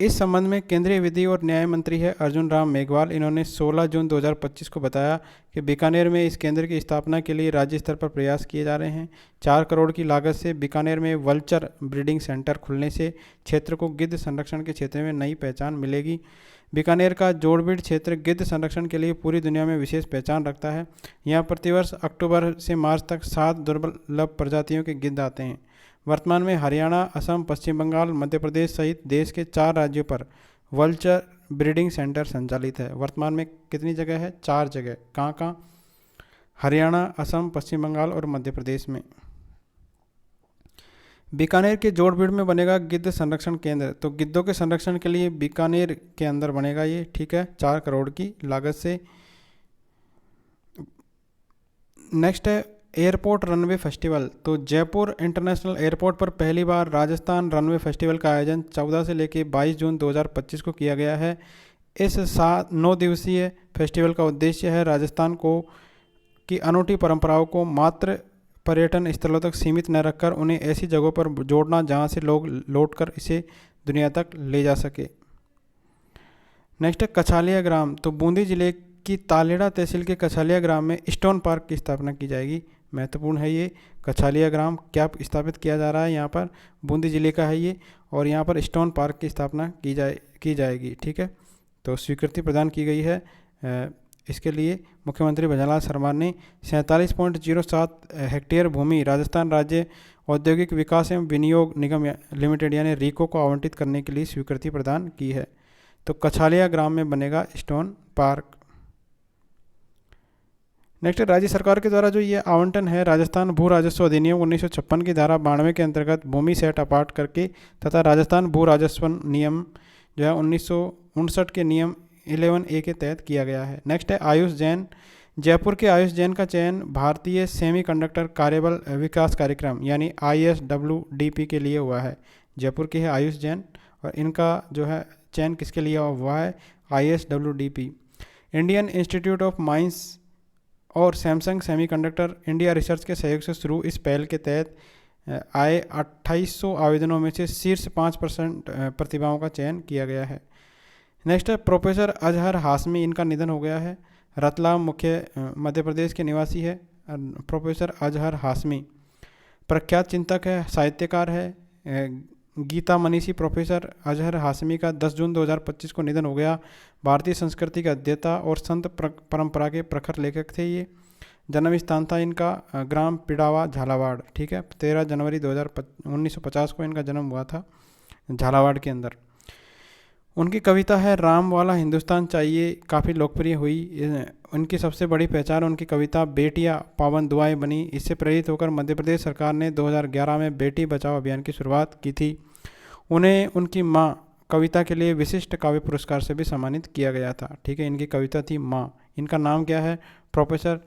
इस संबंध में केंद्रीय विधि और न्याय मंत्री है अर्जुन राम मेघवाल। इन्होंने 16 जून 2025 को बताया कि बीकानेर में इस केंद्र की स्थापना के लिए राज्य स्तर पर प्रयास किए जा रहे हैं। 4 करोड़ की लागत से बीकानेर में वल्चर ब्रीडिंग सेंटर खुलने से क्षेत्र को गिद्ध संरक्षण के क्षेत्र में नई पहचान मिलेगी। बीकानेर का जोड़बीड़ क्षेत्र गिद्ध संरक्षण के लिए पूरी दुनिया में विशेष पहचान रखता है। यहाँ प्रतिवर्ष अक्टूबर से मार्च तक 7 दुर्लभ प्रजातियों के गिद्ध आते हैं। वर्तमान में हरियाणा, असम, पश्चिम बंगाल, मध्य प्रदेश सहित देश के 4 राज्यों पर वल्चर ब्रीडिंग सेंटर संचालित है। वर्तमान में कितनी जगह है? 4 जगह। कहाँ कहाँ? हरियाणा, असम, पश्चिम बंगाल और मध्य प्रदेश में। बीकानेर के जोड़बीड़ में बनेगा गिद्ध संरक्षण केंद्र। तो गिद्धों के संरक्षण के लिए बीकानेर के अंदर बनेगा ये, ठीक है, 4 करोड़ की लागत से। नेक्स्ट है एयरपोर्ट रनवे फेस्टिवल। तो जयपुर इंटरनेशनल एयरपोर्ट पर पहली बार राजस्थान रनवे फेस्टिवल का आयोजन 14 से लेकर 22 जून 2025 को किया गया है। इस 9 दिवसीय फेस्टिवल का उद्देश्य है राजस्थान की अनूठी परंपराओं को मात्र पर्यटन स्थलों तक सीमित न रखकर उन्हें ऐसी जगहों पर जोड़ना जहां से लोग लौटकर इसे दुनिया तक ले जा सके। नेक्स्ट है कछालिया ग्राम। तो बूंदी जिले की तालेड़ा तहसील के कछालिया ग्राम में स्टोन पार्क की स्थापना की जाएगी। महत्वपूर्ण है ये। कछालिया ग्राम क्या स्थापित किया जा रहा है? यहाँ पर बूंदी जिले का है ये, और यहाँ पर स्टोन पार्क की स्थापना की जाएगी, ठीक है। तो स्वीकृति प्रदान की गई है। इसके लिए मुख्यमंत्री भंवरलाल शर्मा ने 47.07 हेक्टेयर भूमि राजस्थान राज्य औद्योगिक विकास एवं विनियोग निगम लिमिटेड यानी रीको को आवंटित करने के लिए स्वीकृति प्रदान की है। तो कछालिया ग्राम में बनेगा स्टोन पार्क। नेक्स्ट, राज्य सरकार के द्वारा जो ये आवंटन है राजस्थान भू राजस्व अधिनियम 1956 की धारा 92 के अंतर्गत भूमि सेट अपार्ट करके तथा राजस्थान भू राजस्व नियम जो है 1959 के नियम 11A के तहत किया गया है। नेक्स्ट है आयुष जैन। जयपुर के आयुष जैन का चयन भारतीय सेमीकंडक्टर कार्यबल विकास कार्यक्रम यानी ISWDP के लिए हुआ है। जयपुर के है आयुष जैन और इनका जो है चयन किसके लिए हुआ है? ISWDP। Indian institute of mines और सैमसंग सेमीकंडक्टर इंडिया रिसर्च के सहयोग से शुरू इस पहल के तहत आए 2800 आवेदनों में से शीर्ष 5% प्रतिभाओं का चयन किया गया है। नेक्स्ट है प्रोफेसर अजहर हाशमी। इनका निधन हो गया है। रतलाम मध्य प्रदेश के निवासी है प्रोफेसर अजहर हाशमी। प्रख्यात चिंतक है, साहित्यकार है। गीता मनीषी प्रोफेसर अजहर हाशमी का 10 जून 2025 को निधन हो गया। भारतीय संस्कृति के अध्येता और संत परंपरा के प्रखर लेखक थे ये। जन्म स्थान था इनका ग्राम पिड़ावा झालावाड़, ठीक है। 13 जनवरी 1950 को इनका जन्म हुआ था झालावाड़ के अंदर। उनकी कविता है राम वाला हिंदुस्तान चाहिए, काफ़ी लोकप्रिय हुई। उनकी सबसे बड़ी पहचान उनकी कविता बेटियां पावन दुआएं बनी। इससे प्रेरित होकर मध्य प्रदेश सरकार ने 2011 में बेटी बचाओ अभियान की शुरुआत की थी। उन्हें उनकी माँ कविता के लिए विशिष्ट काव्य पुरस्कार से भी सम्मानित किया गया था, ठीक है। इनकी कविता थी माँ। इनका नाम क्या है? प्रोफेसर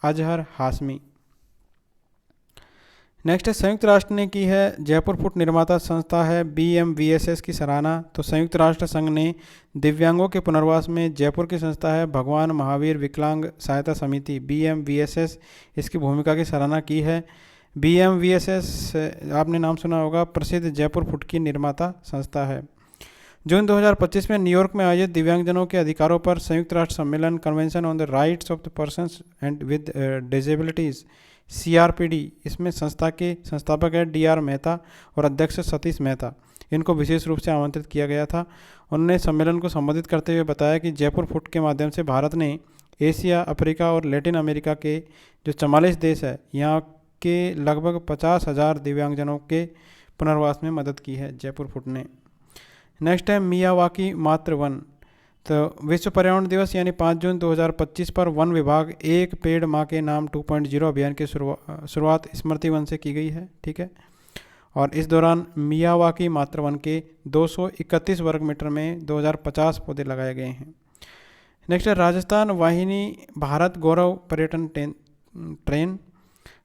अजहर हाशमी। नेक्स्ट है संयुक्त राष्ट्र ने की है जयपुर फुट निर्माता संस्था है BMVSS की सराहना। तो संयुक्त राष्ट्र संघ ने दिव्यांगों के पुनर्वास में जयपुर की संस्था है भगवान महावीर विकलांग सहायता समिति BMVSS इसकी भूमिका की सराहना की है। BMVSS आपने नाम सुना होगा, प्रसिद्ध जयपुर फुट की निर्माता संस्था है। जून 2025 में न्यूयॉर्क में आयोजित दिव्यांगजनों के अधिकारों पर संयुक्त राष्ट्र सम्मेलन convention on the rights of the persons and with disabilities CRPD, इसमें संस्था के संस्थापक है DR मेहता और अध्यक्ष सतीश मेहता, इनको विशेष रूप से आमंत्रित किया गया था। उन्होंने सम्मेलन को संबोधित करते हुए बताया कि जयपुर फुट के माध्यम से भारत ने एशिया, अफ्रीका और लैटिन अमेरिका के जो 44 देश है, यहाँ के लगभग 50,000 दिव्यांगजनों के पुनर्वास में मदद की है जयपुर फुट ने। नेक्स्ट है मियावाकी मातृ वन। तो विश्व पर्यावरण दिवस यानी 5 जून 2025 पर वन विभाग एक पेड़ माँ के नाम 2.0 अभियान की शुरुआत स्मृति वन से की गई है, ठीक है। और इस दौरान मियावाकी मातृ वन के 231 वर्ग मीटर में 2050 पौधे लगाए गए हैं। नेक्स्ट है राजस्थान वाहिनी भारत गौरव पर्यटन ट्रेन।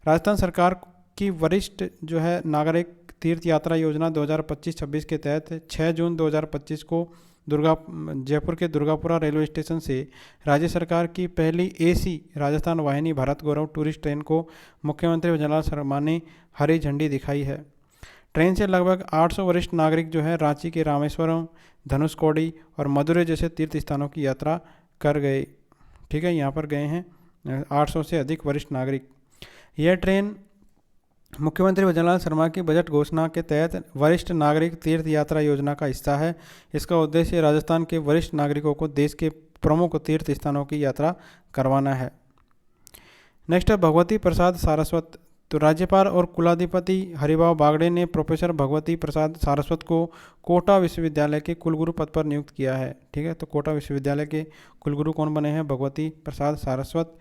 राजस्थान सरकार की वरिष्ठ जो है नागरिक तीर्थ यात्रा योजना 2025-26 के तहत 6 जून 2025 को जयपुर के दुर्गापुरा रेलवे स्टेशन से राज्य सरकार की पहली AC राजस्थान वाहिनी भारत गौरव टूरिस्ट ट्रेन को मुख्यमंत्री भजनलाल शर्मा ने हरी झंडी दिखाई है। ट्रेन से लगभग 800 वरिष्ठ नागरिक जो है रांची के रामेश्वरम, धनुषकोडी और मदुरै जैसे तीर्थ स्थानों की यात्रा कर गए, ठीक है। यहाँ पर गए हैं 800 से अधिक वरिष्ठ नागरिक। यह ट्रेन मुख्यमंत्री भजनलाल शर्मा की बजट घोषणा के तहत वरिष्ठ नागरिक तीर्थ यात्रा योजना का हिस्सा है। इसका उद्देश्य राजस्थान के वरिष्ठ नागरिकों को देश के प्रमुख तीर्थ स्थानों की यात्रा करवाना है। नेक्स्ट है भगवती प्रसाद सारस्वत। तो राज्यपाल और कुलाधिपति हरिभाव बागड़े ने प्रोफेसर भगवती प्रसाद सारस्वत को कोटा विश्वविद्यालय के कुलगुरु पद पर नियुक्त किया है, ठीक है। तो कोटा विश्वविद्यालय के कुलगुरु कौन बने हैं? भगवती प्रसाद सारस्वत।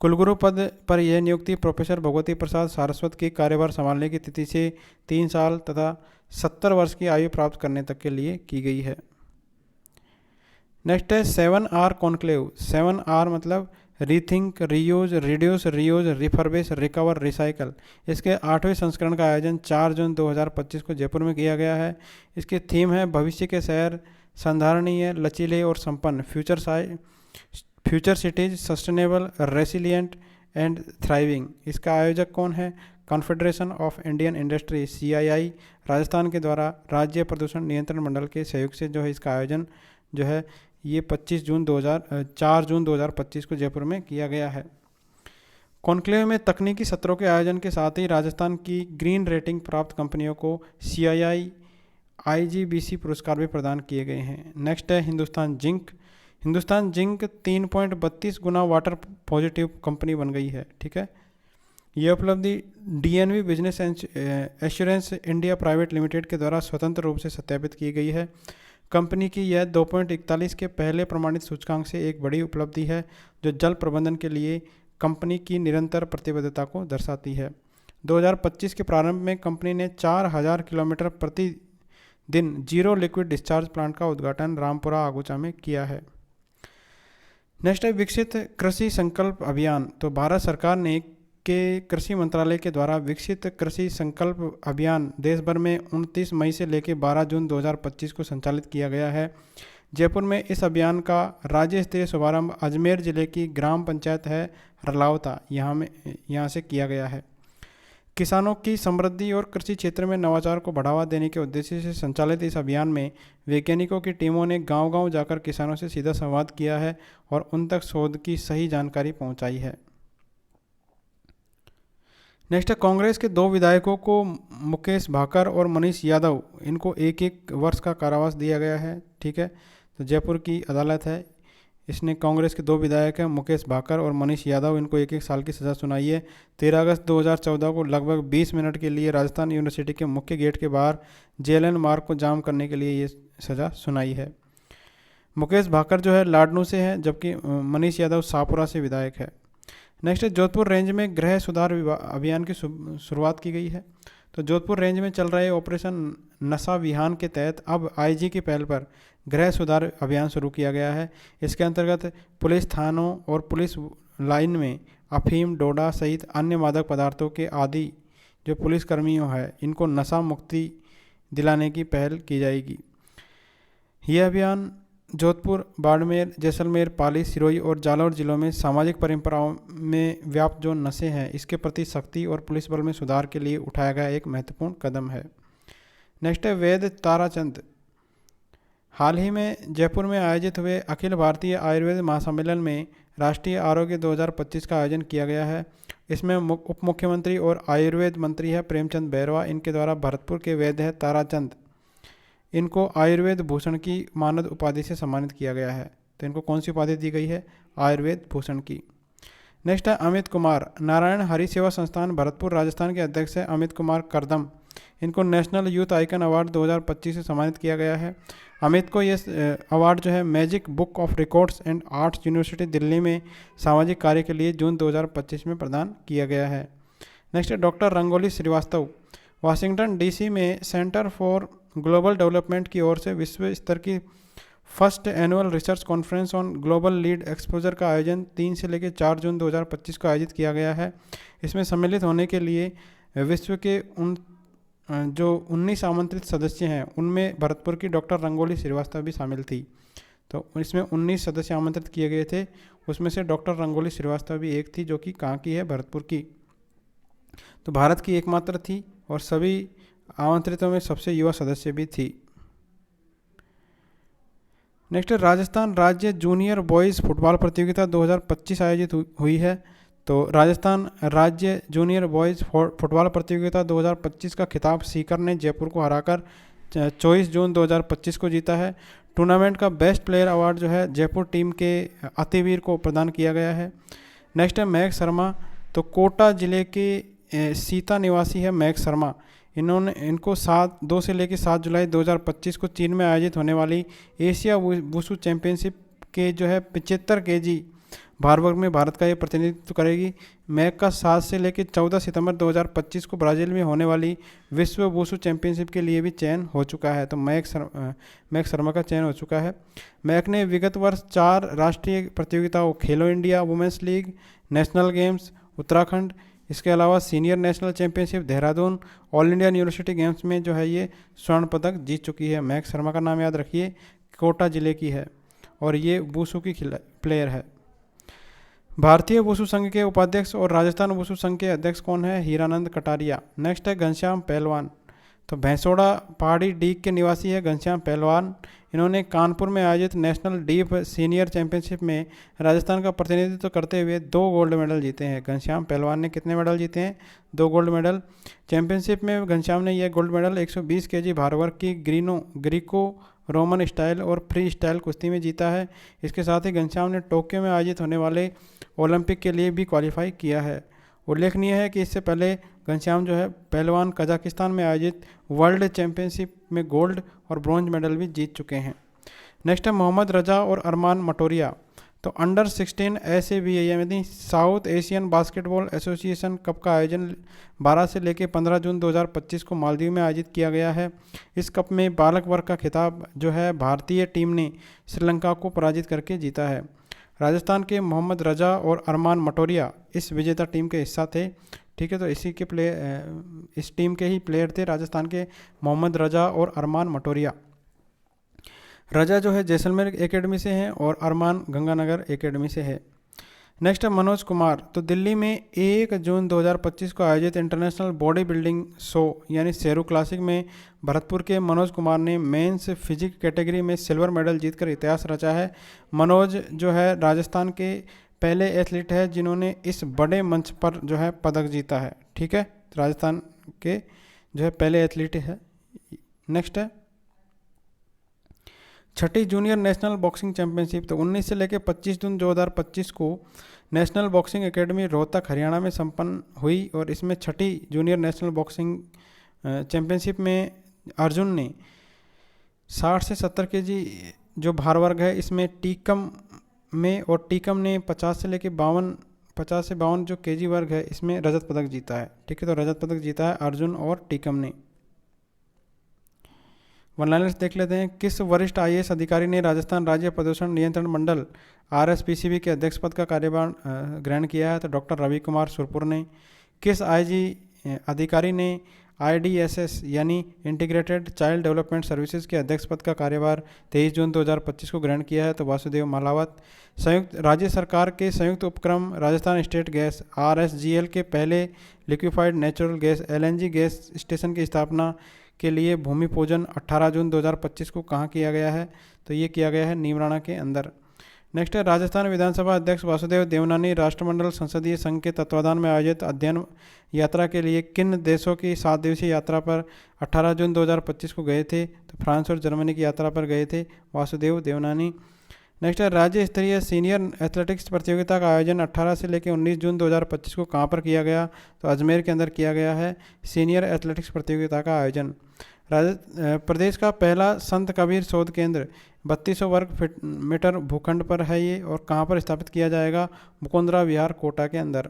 कुलगुरु पद पर यह नियुक्ति प्रोफेसर भगवती प्रसाद सारस्वत की कार्यभार संभालने की तिथि से 3 साल तथा 70 वर्ष की आयु प्राप्त करने तक के लिए की गई है। नेक्स्ट है 7R कॉन्क्लेव। 7R मतलब rethink, reuse, reduce, reuse, refurbish, recover, recycle. इसके 8वें संस्करण का आयोजन 4 जून 2025 को जयपुर में किया गया है। इसकी थीम है भविष्य के शहर संधारणीय, लचीले और संपन्न, future cities sustainable, resilient and thriving. इसका आयोजक कौन है? Confederation of Indian industry CII Rajasthan के द्वारा राज्य प्रदूषण नियंत्रण मंडल के सहयोग से जो है इसका आयोजन जो है ये 4 जून 2025 को जयपुर में किया गया है। कॉन्क्लेव में तकनीकी सत्रों के आयोजन के साथ ही राजस्थान की ग्रीन रेटिंग प्राप्त कंपनियों को CII IGBC पुरस्कार भी प्रदान किए गए हैं। नेक्स्ट है हिंदुस्तान जिंक। हिंदुस्तान जिंक 3.32 गुना वाटर पॉजिटिव कंपनी बन गई है, ठीक है। यह उपलब्धि DNV business assurance India private limited के द्वारा स्वतंत्र रूप से सत्यापित की गई है। कंपनी की यह 2.41 के पहले प्रमाणित सूचकांक से एक बड़ी उपलब्धि है जो जल प्रबंधन के लिए कंपनी की निरंतर प्रतिबद्धता को दर्शाती है। 2025 के प्रारंभ में कंपनी ने 4000 किलोमीटर प्रति दिन जीरो लिक्विड डिस्चार्ज प्लांट का उद्घाटन रामपुरा आगोचा में किया है। नेक्स्ट है विकसित कृषि संकल्प अभियान। तो भारत सरकार ने के कृषि मंत्रालय के द्वारा विकसित कृषि संकल्प अभियान देश भर में 29 मई से लेकर 12 जून 2025 को संचालित किया गया है। जयपुर में इस अभियान का राज्य स्तरीय शुभारंभ अजमेर जिले की ग्राम पंचायत है रलावता यहाँ से किया गया है। किसानों की समृद्धि और कृषि क्षेत्र में नवाचार को बढ़ावा देने के उद्देश्य से संचालित इस अभियान में वैज्ञानिकों की टीमों ने गांव-गांव जाकर किसानों से सीधा संवाद किया है और उन तक शोध की सही जानकारी पहुंचाई है। नेक्स्ट है कांग्रेस के 2 विधायकों को मुकेश भाकर और मनीष यादव, इनको 1-1 वर्ष का कारावास दिया गया है, ठीक है। तो जयपुर की अदालत है, इसने कांग्रेस के 2 विधायक हैं मुकेश भाकर और मनीष यादव, इनको 1-1 साल की सज़ा सुनाई है। 13 अगस्त 2014 को लगभग 20 मिनट के लिए राजस्थान यूनिवर्सिटी के मुख्य गेट के बाहर JLN मार्ग को जाम करने के लिए ये सज़ा सुनाई है। मुकेश भाकर जो है लाडनू से है, जबकि मनीष यादव शाहपुरा से विधायक है। नेक्स्ट है जोधपुर रेंज में गृह सुधार अभियान की शुरुआत की गई है। तो जोधपुर रेंज में चल रहे ऑपरेशन नशा विहान के तहत अब IG की पहल पर गृह सुधार अभियान शुरू किया गया है। इसके अंतर्गत पुलिस थानों और पुलिस लाइन में अफीम, डोडा सहित अन्य मादक पदार्थों के आदि जो पुलिसकर्मियों हैं इनको नशा मुक्ति दिलाने की पहल की जाएगी। यह अभियान जोधपुर, बाड़मेर, जैसलमेर, पाली, सिरोही और जालौर जिलों में सामाजिक परंपराओं में व्याप्त जो नशे हैं इसके प्रति सख्ती और पुलिस बल में सुधार के लिए उठाया गया एक महत्वपूर्ण कदम है। नेक्स्ट है वैद्य ताराचंद। हाल ही में जयपुर में आयोजित हुए अखिल भारतीय आयुर्वेद महासम्मेलन में राष्ट्रीय आरोग्य 2025 का आयोजन किया गया है। इसमें उप मुख्यमंत्री और आयुर्वेद मंत्री है प्रेमचंद बैरवा। इनके द्वारा भरतपुर के वैद्य है ताराचंद, इनको आयुर्वेद भूषण की मानद उपाधि से सम्मानित किया गया है। तो इनको कौन सी उपाधि दी गई है? आयुर्वेद भूषण की। नेक्स्ट है अमित कुमार, नारायण हरि सेवा संस्थान भरतपुर राजस्थान के अध्यक्ष है अमित कुमार करदम। इनको नेशनल यूथ आइकन अवार्ड 2025 से सम्मानित किया गया है। अमित को ये अवार्ड जो है magic book of records and arts university Delhi में सामाजिक कार्य के लिए जून 2025 में प्रदान किया गया है। नेक्स्ट है doctor Rangoli Shrivastava, Washington DC में सेंटर फॉर ग्लोबल डेवलपमेंट की ओर से विश्व स्तर की first annual research conference on global lead exposure का आयोजन 3 से लेकर 4 जून 2025 को आयोजित किया गया है। इसमें सम्मिलित होने के लिए विश्व के जो 19 आमंत्रित सदस्य हैं उनमें भरतपुर की डॉक्टर रंगोली श्रीवास्तव भी शामिल थी। तो इसमें 19 सदस्य आमंत्रित किए गए थे, उसमें से डॉक्टर रंगोली श्रीवास्तव भी एक थी, जो कि कहाँ की है? भरतपुर की। तो भारत की एकमात्र थी और सभी आमंत्रितों में सबसे युवा सदस्य भी थी। नेक्स्ट राजस्थान राज्य जूनियर बॉयज़ फुटबॉल प्रतियोगिता 2025 आयोजित हुई है। तो राजस्थान राज्य जूनियर बॉयज़ फुटबॉल प्रतियोगिता 2025 का खिताब सीकर ने जयपुर को हराकर 24 जून 2025 को जीता है। टूर्नामेंट का बेस्ट प्लेयर अवार्ड जो है जयपुर टीम के अतिवीर को प्रदान किया गया है। नेक्स्ट है महक शर्मा, तो कोटा जिले के सीता निवासी है महक शर्मा। इनको 2 से लेकर 7 जुलाई 2025 को चीन में आयोजित होने वाली एशिया वुशु चैंपियनशिप के जो है 75 kg भार वर्ग में भारत का ये प्रतिनिधित्व करेगी। महक का 7 से लेकर 14 सितंबर 2025 को ब्राज़ील में होने वाली विश्व वुशु चैंपियनशिप के लिए भी चयन हो चुका है। तो महक शर्मा का चयन हो चुका है। महक ने विगत वर्ष 4 राष्ट्रीय प्रतियोगिताओं खेलो India women's league, national games Uttarakhand, इसके अलावा senior national championship Dehradun, all India university games में जो है ये स्वर्ण पदक जीत चुकी है। महक शर्मा का नाम याद रखिए, कोटा जिले की है और ये वुशु की प्लेयर है। भारतीय वुशु संघ के उपाध्यक्ष और राजस्थान वुशु संघ के अध्यक्ष कौन है? हीरानंद कटारिया। नेक्स्ट है घनश्याम पहलवान, तो भैंसोड़ा पहाड़ी डीग के निवासी है घनश्याम पहलवान। इन्होंने कानपुर में आयोजित नेशनल डीप सीनियर चैंपियनशिप में राजस्थान का प्रतिनिधित्व करते हुए 2 गोल्ड मेडल जीते हैं। घनश्याम पहलवान ने कितने मेडल जीते हैं? 2 गोल्ड मेडल। चैंपियनशिप में घनश्याम ने यह गोल्ड मेडल 120 kg भार वर्ग की ग्रीको रोमन स्टाइल और फ्री स्टाइल कुश्ती में जीता है। इसके साथ ही घनश्याम ने टोक्यो में आयोजित होने वाले ओलंपिक के लिए भी क्वालिफाई किया है। उल्लेखनीय है कि इससे पहले घनश्याम जो है पहलवान कजाकिस्तान में आयोजित वर्ल्ड चैंपियनशिप में गोल्ड और ब्रॉन्ज मेडल भी जीत चुके हैं। नेक्स्ट है मोहम्मद रजा और अरमान मटोरिया, तो अंडर 16 SABA यानी south Asian basketball association cup का आयोजन 12 से लेकर 15 जून 2025 को मालदीव में आयोजित किया गया है। इस कप में बालक वर्ग का खिताब जो है भारतीय टीम ने श्रीलंका को पराजित करके जीता है। राजस्थान के मोहम्मद रजा और अरमान मटोरिया इस विजेता टीम के हिस्सा थे। ठीक है, तो इस टीम के ही प्लेयर थे राजस्थान के मोहम्मद रजा और अरमान मटोरिया। रजा जो है जैसलमेर एकेडमी से हैं और अरमान गंगानगर एकेडमी से है। नेक्स्ट है मनोज कुमार, तो दिल्ली में 1 जून 2025 को आयोजित इंटरनेशनल बॉडी बिल्डिंग शो यानी शेरू क्लासिक में भरतपुर के मनोज कुमार ने मेंस फिजिक कैटेगरी में सिल्वर मेडल जीतकर इतिहास रचा है। मनोज जो है राजस्थान के पहले एथलीट है जिन्होंने इस बड़े मंच पर जो है पदक जीता है। ठीक है, राजस्थान के जो है पहले एथलीट है। नेक्स्ट है 6ठी जूनियर नेशनल बॉक्सिंग चैंपियनशिप, तो 19 से लेकर 25 जून 2025 को national boxing academy Rohtak Haryana में संपन्न हुई और इसमें 6ठी जूनियर नेशनल बॉक्सिंग चैंपियनशिप में अर्जुन ने 60 से 70 kg जो भार वर्ग है इसमें टीकम में और टीकम ने 50 से लेकर 52 जो kg वर्ग है इसमें रजत पदक जीता है। ठीक है, तो रजत पदक जीता है अर्जुन और टीकम ने। वन लाइनर्स देख लेते हैं। किस वरिष्ठ IAS अधिकारी ने राजस्थान राज्य प्रदूषण नियंत्रण मंडल RSPCB के अध्यक्ष पद का कार्यभार ग्रहण किया है? तो डॉक्टर रवि कुमार सुरपुर ने। किस IG अधिकारी ने IDSS यानी इंटीग्रेटेड चाइल्ड डेवलपमेंट सर्विसेज के अध्यक्ष पद का कार्यभार 23 जून 2025 को ग्रहण किया है? तो वासुदेव मालावत। संयुक्त राज्य सरकार के संयुक्त उपक्रम राजस्थान स्टेट गैस RSGL के पहले liquefied natural gas LNG gas station की स्थापना के लिए भूमि पूजन 18 जून 2025 को कहाँ किया गया है? तो ये किया गया है नीमराणा के अंदर। नेक्स्ट है, राजस्थान विधानसभा अध्यक्ष वासुदेव देवनानी राष्ट्रमंडल संसदीय संघ के तत्वाधान में आयोजित अध्ययन यात्रा के लिए किन देशों की 7 दिवसीय यात्रा पर 18 जून 2025 को गए थे? तो फ्रांस और जर्मनी की यात्रा पर गए थे वासुदेव देवनानी। नेक्स्ट है, राज्य स्तरीय सीनियर एथलेटिक्स प्रतियोगिता का आयोजन 18 से लेकर 19 जून 2025 को कहाँ पर किया गया? तो अजमेर के अंदर किया गया है सीनियर एथलेटिक्स प्रतियोगिता का आयोजन। प्रदेश का पहला संत कबीर शोध केंद्र 3200 वर्ग मीटर भूखंड पर है ये, और कहाँ पर स्थापित किया जाएगा? मुकुंदरा विहार कोटा के अंदर।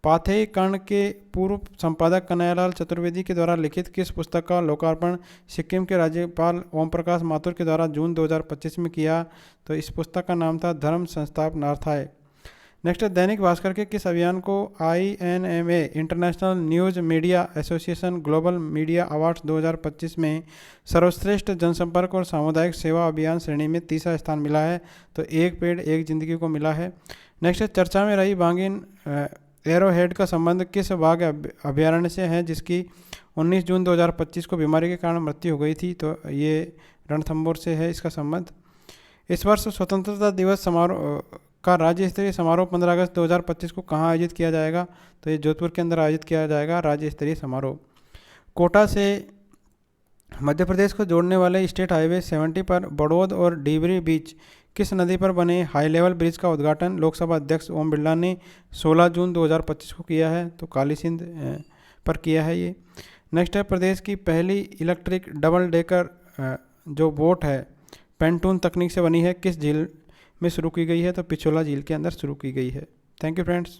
पाथेय कर्ण के पूर्व संपादक कन्हैयालाल चतुर्वेदी के द्वारा लिखित किस पुस्तक का लोकार्पण सिक्किम के राज्यपाल ओम प्रकाश माथुर के द्वारा जून 2025 में किया? तो इस पुस्तक का नाम था धर्म संस्थापनार्थाय। नेक्स्ट है, दैनिक भास्कर के किस अभियान को INMA international news media association global media awards 2025 में सर्वश्रेष्ठ जनसंपर्क और सामुदायिक सेवा अभियान श्रेणी में तीसरा स्थान मिला है? तो एक पेड़ एक जिंदगी को मिला है। नेक्स्ट है, चर्चा में रही बांगिन एरोहेड का संबंध किस बाघ अभ्यारण्य से है जिसकी 19 जून 2025 को बीमारी के कारण मृत्यु हो गई थी? तो ये रणथंभौर से है इसका संबंध। इस वर्ष स्वतंत्रता दिवस समारोह का राज्य स्तरीय समारोह 15 अगस्त 2025 को कहाँ आयोजित किया जाएगा? तो ये जोधपुर के अंदर आयोजित किया जाएगा राज्य स्तरीय समारोह। कोटा से मध्य प्रदेश को जोड़ने वाले स्टेट हाईवे 70 पर बड़ौद और डीबरी बीच किस नदी पर बने हाई लेवल ब्रिज का उद्घाटन लोकसभा अध्यक्ष ओम बिरला ने 16 जून 2025 को किया है? तो काली सिंध पर किया है ये। नेक्स्ट है, प्रदेश की पहली इलेक्ट्रिक डबल डेकर जो बोट है पेंटून तकनीक से बनी है किस झील में शुरू की गई है? तो पिछोला झील के अंदर शुरू की गई है। Thank you friends.